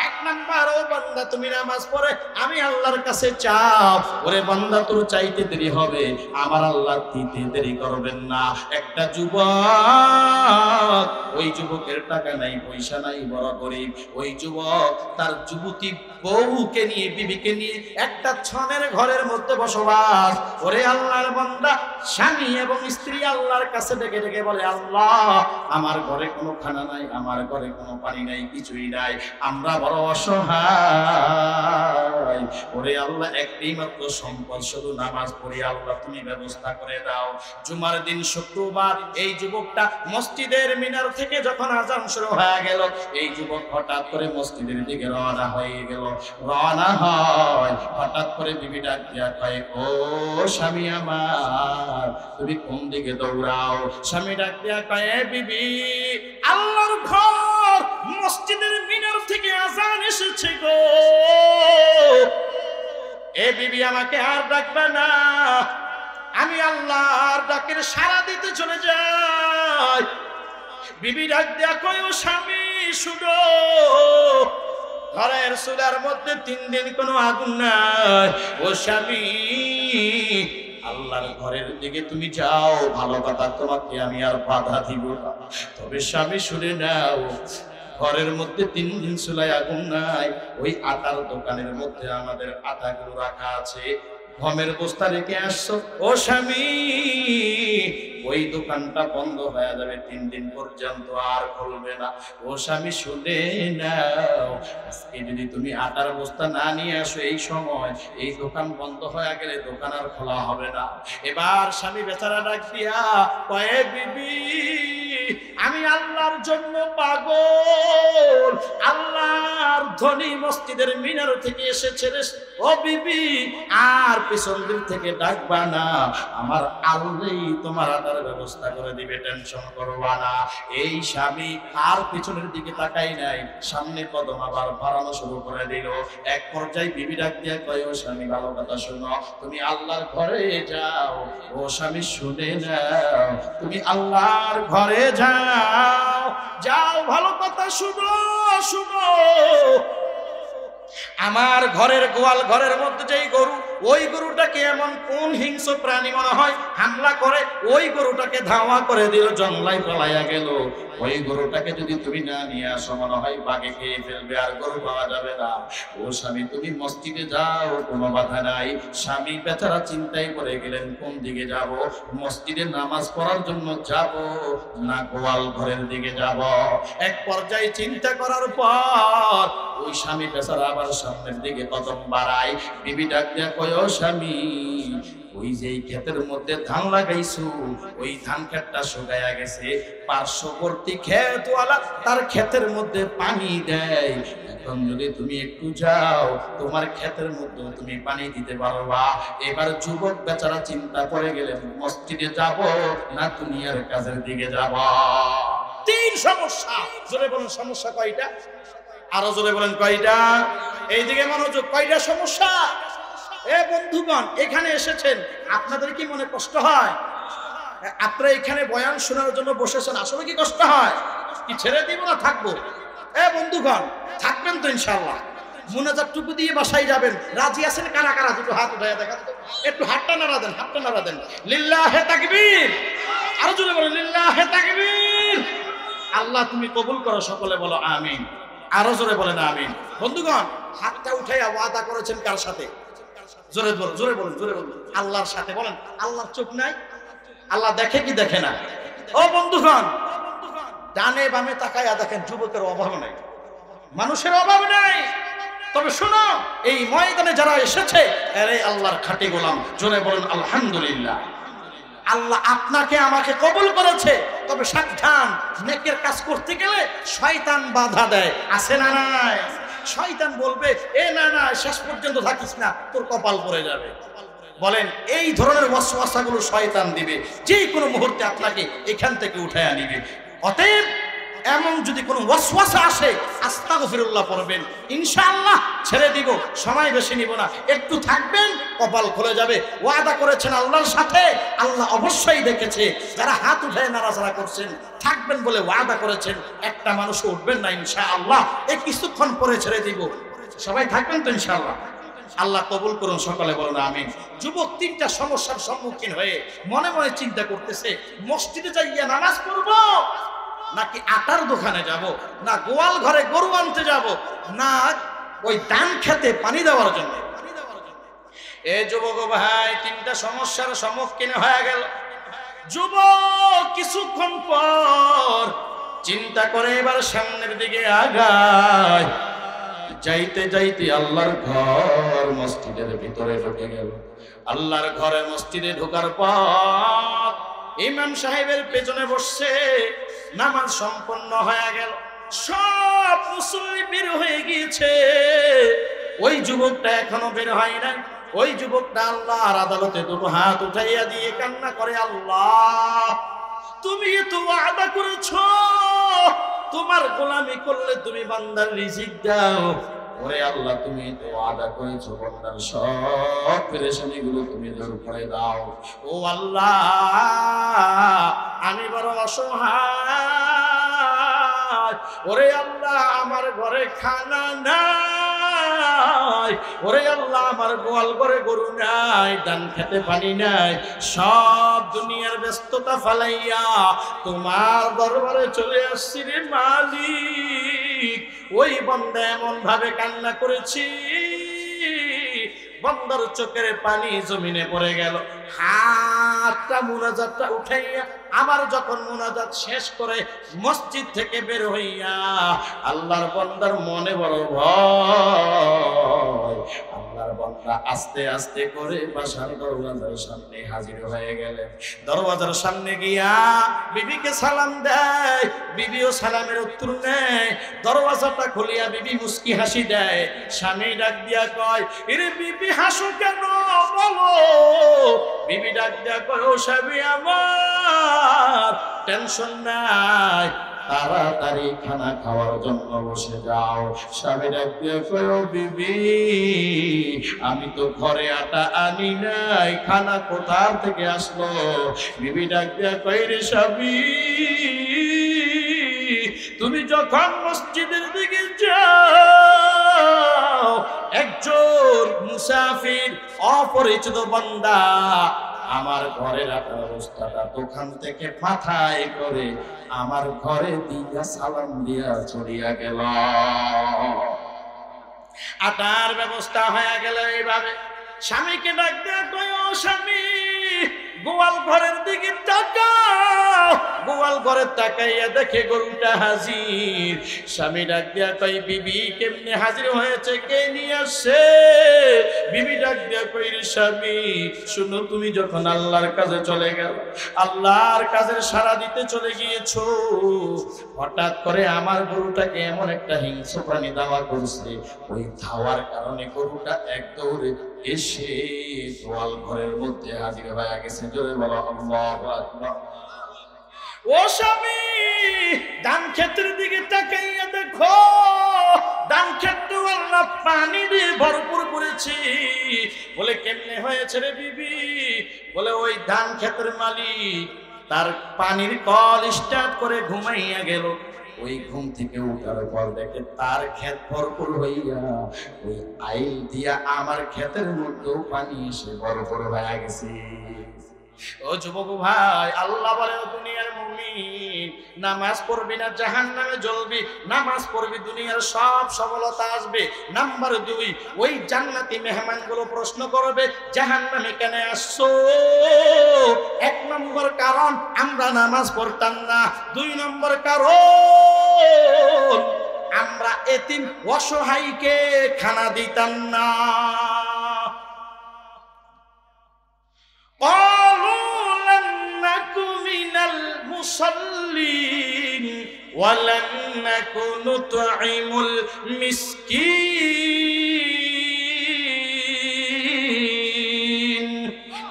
এক নাম্বার, ও বান্দা তুমি নামাজ পড়ে আমি আল্লাহর কাছে চাও। ওরে বান্দা, তোর চাইতে দেরি হবে, আমার আল্লাহ দিতে দেরি করবেন না। একটা যুবক, ওই যুবকের টাকা নাই, পয়সা নাই, বড় গরিব, ওই যুবক তার যুবতী বউকে নিয়ে, বিবিকে নিয়ে একটা ছনের ঘরের মধ্যে বসবাস। ওরে আল্লাহর বান্দা, স্বামী এবং স্ত্রী আল্লাহর কাছে ডেকে ডেকে বলে, আল্লাহ আমার ঘরে কোনো খানা নাই, আমার ঘরে কোনো পানি নাই, কিছুই নাই, আমরা বড় অসহায়। ওরে আল্লাহ, একটাই মাত্র সম্পদ, শুধু নামাজ পড়ি, আল্লাহ তুমি ব্যবস্থা করে দাও। জুমার দিন শুক্রবার এই যুবকটা মসজিদের মিনার থেকে যখন আযান শুরু হয়ে গেল, এই যুবক হঠাৎ করে মসজিদের দিকে রওনা হয়ে গেল। রওনা হয়, হঠাৎ করে বিবি ডাক দিয়া কয়, ও স্বামী আমার, তুমি কোন দিকে দৌড়াও? স্বামী ডাক দিয়া কয়, এ বিবি, আল্লাহর ঘর মসজিদের মিনার থেকে আযান এসেছে গো। এ বিবি, আমাকে আর ডাকবে না, আমি আল্লাহর ডাকের সাড়া দিতে চলে যাই। বিবি ডাক দিয়া কয়, ও স্বামী শুনো, ঘরের চুলার মধ্যে 3 দিন কোনো আগুন নাই। ও স্বামী, আল্লাহর ঘরের দিকে তুমি যাও, ভালো কথা, তোমাকে আমি আর বাধা দিব না। তবে স্বামী শুনে নাও, ঘরের মধ্যে 3 দিন চুলায় আগুন নাই, ওই আটার দোকানের মধ্যে আমাদের আটাগুলো রাখা আছে, গমের বস্তা রেখে আসছো। ও স্বামী, ওই দোকানটা বন্ধ হয়ে যাবে 3 দিন পর্যন্ত, আর খুলবে না। ও স্বামী শুনে নাও, আজকে যদি তুমি আটার বস্তা না নিয়ে আসো এই সময়, এই দোকান বন্ধ হয়ে গেলে দোকান আর খোলা হবে না। এবার স্বামী বেচারা ডাক দিয়া কয়, বিবি, আমি আল্লাহর জন্য পাগল, আল্লাহর ধনী মসজিদের মিনার থেকে এসেছে, ও বিবি আর পিছন দিক থেকে ডাকবা না, আমার আল্লাহই তোমার আদার ব্যবস্থা করে দিবে, টেনশন করবা না। এই স্বামী আর পিছনের দিকে তাকাই নাই, সামনে কদম আবার বাড়ানো শুরু করে দিল। এক পর্যায়ে বিবি ডাক দিয়া কয়, ও স্বামী ভালো কথা শুনো, তুমি আল্লাহর ঘরে যাও। ও স্বামী শুনে নাও, তুমি আল্লাহর ঘরে যাও, যাও, ভালো কথা শুনো, শুনো, আমার ঘরের গোয়াল ঘরের মধ্যে যেই গরু ওই গরুটাকে এমন কোন হিংস্র প্রাণী মনে হয় হামলা করে ওই গরুটাকে ধাওয়া করে দিল, জঙ্গলায় পলাইয়া গেল। ওই গরুটাকে যদি তুমি না নিয়ে আসো মনে হয় বাঘে খেয়ে ফেলবে, আর গরু পাওয়া যাবে না। ও স্বামী তুমি মসজিদে যাও, কোনো বাধা নাই। স্বামী বেচারা চিন্তায় পড়ে গেলেন কোন দিকে যাব, মসজিদে নামাজ পড়ার জন্য যাব না গোয়াল ঘরের দিকে যাব। এক পর্যায়ে চিন্তা করার পর ওই স্বামী বেচারা আবার সামনের দিকে কদম বাড়ায়। বিবি ডাক দিয়া কয়, ও স্বামী, ওই যে ক্ষেতের মধ্যে ধান লাগাইছো ওই ধান ক্ষেতটা শুকায়া গেছে, পার্শ্ববর্তী ক্ষেতওয়ালা তার ক্ষেতের মধ্যে পানি দেয়। এখন যদি তুমি একটু যাও তোমার ক্ষেতের মধ্যে তুমি পানি দিতে পারবা। এবার যুবক বেচারা চিন্তা করে গেলেন মসজিদে যাব না দুনিয়ার কাজের দিকে যাব। তিন সমস্যা। জোরে বলেন সমস্যা কয়টা? আরো জোরে বলেন কয়টা? এইদিকে মনোযোগ। কয়টা সমস্যা? এ বন্ধুগণ, এখানে এসেছেন, আপনাদের কি মনে কষ্ট হয়? আপনারা এখানে বয়ান শোনার জন্য বসেছেন, আসলে কি কষ্ট হয়? কি ছেড়ে দিব না থাকবো? এ বন্ধুগণ, থাকবেন তো ইনশাআল্লাহ? মুনাজাত টুকু দিয়ে বাসায় যাবেন। রাজি আছেন কারা কারা? দুটো হাত উঠাইয়া দেখা, একটু হাতটা নাড়া দেন, হাতটা নাড়া দেন। লিল্লাহে তাকবীর। আরো জোরে বলেন লিল্লাহে তাকবীর। আল্লাহ তুমি কবুল করো, সকলে বলো আমিন। আরো জোরে বলেন আমিন। বন্ধুগণ, হাতটা উঠাইয়া ওয়াদা করেছেন কার সাথে? জোরে বলুন, জোরে বলুন, জোরে বলুন। আল্লাহর সাথে। বলেন, আল্লাহর চোখ নাই? আল্লাহ দেখে কি দেখে না? ও বন্ধুগণ, ডানে বামে তাকাইয়া দেখেন, যুবকের অভাব নাই, মানুষের অভাব নাই। তবে শোনো, এই ময়দানে যারা এসেছে এরাই আল্লাহর খাঁটি গোলাম। জোরে বলেন আলহামদুলিল্লাহ। আল্লাহ আপনাকে আমাকে কবুল করেছে। তবে সাবধান, নেকের কাজ করতে গেলে শয়তান বাধা দেয়। আছে না নাই? শয়তান বলবে, এ না না, শেষ পর্যন্ত থাকিস না, তোর কপাল পড়ে যাবে। বলেন, এই ধরনের ওয়াসওয়াসাগুলো শয়তান দিবে, যে কোনো মুহূর্তে আপনাকে এখান থেকে উঠাইয়া নিবে। অতএব এমন যদি কোনো ওয়াসওয়াসা আসে আস্তাগফিরুল্লাহ পড়বেন, ইনশাআল্লাহ ছেড়ে দিব। সময় বেশি নিব না, একটু থাকবেন, কপাল খুলে যাবে। ওয়াদা করেছেন আল্লাহর সাথে, আল্লাহ অবশ্যই দেখেছে। যারা হাত উঠে নাড়াচাড়া করছেন, থাকবেন বলে ওয়াদা করেছেন, একটা মানুষ উঠবেন না ইনশাআল্লাহ। এই কিছুক্ষণ পরে ছেড়ে দিব। সবাই থাকবেন তো ইনশাআল্লাহ? আল্লাহ কবুল করুন, সকলে বলুন আমিন। যুবক তিনটা সমস্যার সম্মুখীন হয়ে মনে মনে চিন্তা করতেছে, মসজিদে যাইয়া নামাজ পড়বো নাকি আটার দোকানে যাব, না গোয়াল ঘরে গরু আনতে যাব, না ওই ধান খেতে পানি দেওয়ার জন্য। এ যুবক ভাই, তিনটা সমস্যার সম্মুখীন হয়ে গেল। যুবক কিছুক্ষণ পর চিন্তা করে এবার সামনের দিকে আগায়। যাইতে যাইতে আল্লাহর ঘর মসজিদের ভিতরে ঢুকে গেল। আল্লাহর ঘরে মসজিদে ঢোকার পর ইমাম সাহেবের পেছনে বসছে। নামাজ সম্পন্ন হয়ে গেল, সব মুসল্লি বের হয়ে গিয়েছে। ওই যুবকটা এখনো বের হয় নাই। ওই যুবকটা আল্লাহর আদালতে দুটো হাত উঠাইয়া দিয়ে কান্না করে, আল্লাহ তুমি তো ওয়াদা করেছো তোমার গোলামি করলে তুমি বান্দার রিজিক দাও। ওরে আল্লাহ, তুমি তো ওয়াদা করেছো বান্দার সব পেরেশানিগুলো তুমি দূর করে দাও। ও আল্লাহ, আমি বড় অসহায়। ওরে আল্লাহ, আমার ঘরে খানা নাই। ওরে আল্লাহ, আমার গোয়াল ঘরে গরু নাই, ধান খেতে পানি নাই। সব দুনিয়ার ব্যস্ততা ফালাইয়া তোমার দরবারে চলে আসছি রে মালিক। ওই বান্দা এমন ভাবে কান্না করেছি, বান্দার চোখের পানি জমিনে পড়ে গেল। হাতটা মুনাজাতটা উঠাইয়া আবার যখন মুনাজাত শেষ করে মসজিদ থেকে বের হইয়া আল্লাহর বান্দার মনে বড় ভয়। আল্লাহর বান্দা আস্তে আস্তে করে বাসার দরওয়াজার সামনে হাজির হয়ে গেলেন। দরওয়াজার সামনে গিয়া বিবিকে সালাম দেয়, বিবিও সালামের উত্তর নেয়। দরওয়াজাটা খুলিয়া বিবি মুস্কি হাসি দেয়। স্বামী ডাক দিয়া কয়, এরে বিবি হাসো কেন বলো? বিবি ডাক দিয়া কয়, ও স্বামী আমার, টেনশন নাই, তাড়াতাড়ি খানা খাওয়ার জন্য বসে যাও। স্বামী ডাক দিয়া কয়, ও বিবি, আমি তো ঘরে আটা আনি নাই, খানা কোথা থেকে আসলো? বিবি ডাক দিয়া কয়, রে স্বামী, তুমি যখন মসজিদের দিকে যাও একজন মুসাফির অপরিচিত বান্দা আমার ঘরে রাখার অবস্থাটা দোকান থেকে মাথায় করে আমার ঘরে দিয়া সালাম দিয়া চলিয়া গেল। আটার ব্যবস্থা হয়ে গেল এইভাবে। স্বামীকে ডাক দেয়া কই, ও স্বামী, গোয়াল ঘরের দিকে তাকাও। গোয়াল ঘরে তাকাইয়া দেখে গরুটা হাজির। স্বামী ডাক দেয়া কই, বিবি কেমনে হাজির হয়েছে, কে নিয়ে আসছে? বিবি ডাক দেয়া কই, রে স্বামী শুনো, তুমি যখন আল্লাহর কাজে চলে গেল, আল্লাহর কাজের সাড়া দিতে চলে গিয়েছো, হঠাৎ করে আমার গরুটাকে এমন একটা হিংস্র প্রাণী ধাওয়া করছে। ওই ধাওয়ার কারণে গরুটা এক দৌড়ে এসে গোয়াল ঘরের মধ্যে হাজির হয়ে গেছে। জোরে বলো আল্লাহু আকবার। ও স্বামী, ধান ক্ষেতের দিকে তাকাইয়া দেখো, ধান ক্ষেতটা আল্লাহ পানি দিয়ে ভরপুর করেছি। বলে কেমনে হয়েছে রে বিবি? বলে ওই ধান ক্ষেতের মালিক তার পানির কল স্টার্ট করে ঘুমাইয়া গেল। ওই ঘুম থেকে উঠার পর দেখে তার ক্ষেত ভরপুর হইয়া ওই আইল দিয়া আমার ক্ষেতের মধ্যেও পানি এসে ভরপুর হয়ে গেছে। ও যুবক ভাই, আল্লাহ বলে, দুনিয়ার মুমিন, নামাজ পড়বি না জাহান্নামে জ্বলবি, নামাজ পড়বি দুনিয়ার সব সফলতা আসবে। নাম্বার 2, ওই জান্নাতি মেহমানগুলো প্রশ্ন করবে, জাহান্নামে কেন আসছো? 1 নম্বর কারণ, আমরা নামাজ পড়তাম না। 2 নম্বর কারণ, আমরা এতিম অসহায়কে খানা দিতাম না। ولن نكن نطعم المسكين।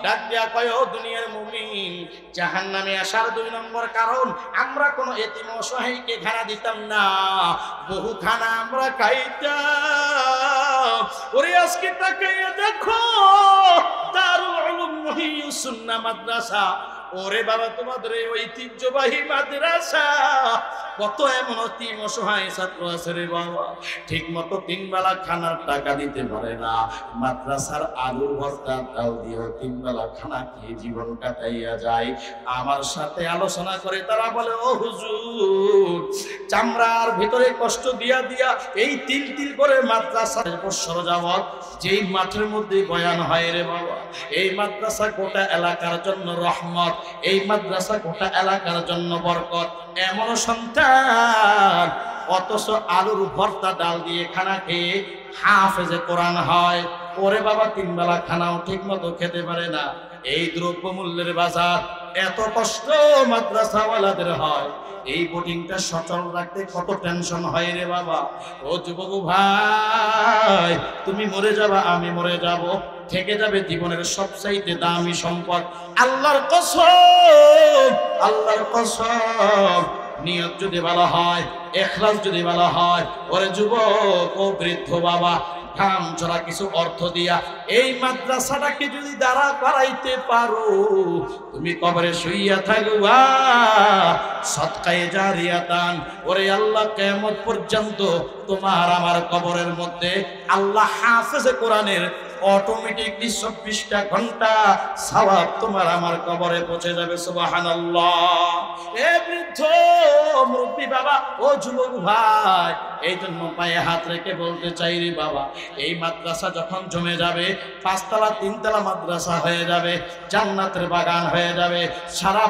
ডাক দিয়া কয়, ও দুনিয়ার মুমিন, জাহান্নামে আসার 2 নম্বর কারণ, আমরা কোনো এতিম অসহায়কে খানা দিতাম না, বহু খানা আমরা খাইতাম। ওরে আজকে তাকাইয়া দেখো, দারুল উলুম মুহিয়্যিস সুন্নাহ মাদ্রাসা, ওরে বাবা তোমাদের এই ঐতিহ্যবাহী মাদ্রাসা, কত এমন অতিম অসহায় ছাত্র আছে রে বাবা, ঠিক মতো 3 বেলা খানার টাকা দিতে পারে না। মাদ্রাসার আলুর ভর্তা তাও দিয়ে 3 বেলা খানা খেয়ে জীবন কাটাইয়া যায়। আমার সাথে আলোচনা করে তারা বলে, ও হুজুর, চামড়ার ভিতরে কষ্ট দিয়া দিয়া এই তিল তিল করে মাদ্রাসা বছর যাবত যেই মাঠের মধ্যে বয়ান হয় রে বাবা, এই মাদ্রাসা গোটা এলাকার জন্য রহমত, এই মাদ্রাসা গোটা এলাকার জন্য বরকত। এমন সন্তান, অথচ আলুর ভর্তা ডাল দিয়ে খানা খেয়ে হাফেজে কোরআন হয়। ওরে বাবা 3 বেলা খানাও ঠিক মতো খেতে পারে না। এই দ্রব্য মূল্যের বাজার, এত কষ্ট মাদ্রাসাওয়ালাদের হয়। এই বোর্ডিংটা সচল রাখতে কত টেনশন হয় রে বাবা। ও যুবক ভাই, তুমি মরে যাবা, আমি মরে যাব, থেকে যাবে জীবনের সবচাইতে দামি সম্পদ। আল্লাহর কসম, আল্লাহর কসম, নিয়ত যদি ভালো হয়, ইখলাস যদি ভালো হয়, ওরে যুবক ও বৃদ্ধ বাবা, কাম চলা কিছু অর্থ দিয়া এই মাদ্রাসাটাকে যদি দাঁড়া করাইতে পারো, তুমি কবরে শুইয়া থাকবা সদকায়ে জারিয়া দান। ওরে আল্লাহ কিয়ামত পর্যন্ত তোমার আমার কবরের মধ্যে আল্লাহ হাফেজে কোরআনের অটোমেটিকলি 24টা ঘন্টা সওয়াব তোমার আমার কবরে পৌঁছে যাবে। সুবহানাল্লাহ। এ বৃদ্ধ মুরব্বী বাবা, ও যুবক ভাই, এই জন্য পায়ে হাত রেখে বলতে চাই রে বাবা, এই মাদ্রাসা যখন জমে যাবে, 5 তলা 3 তলা মাদ্রাসা হয়ে যাবে, জান্নাতের বাগান হয়ে যাবে। সারা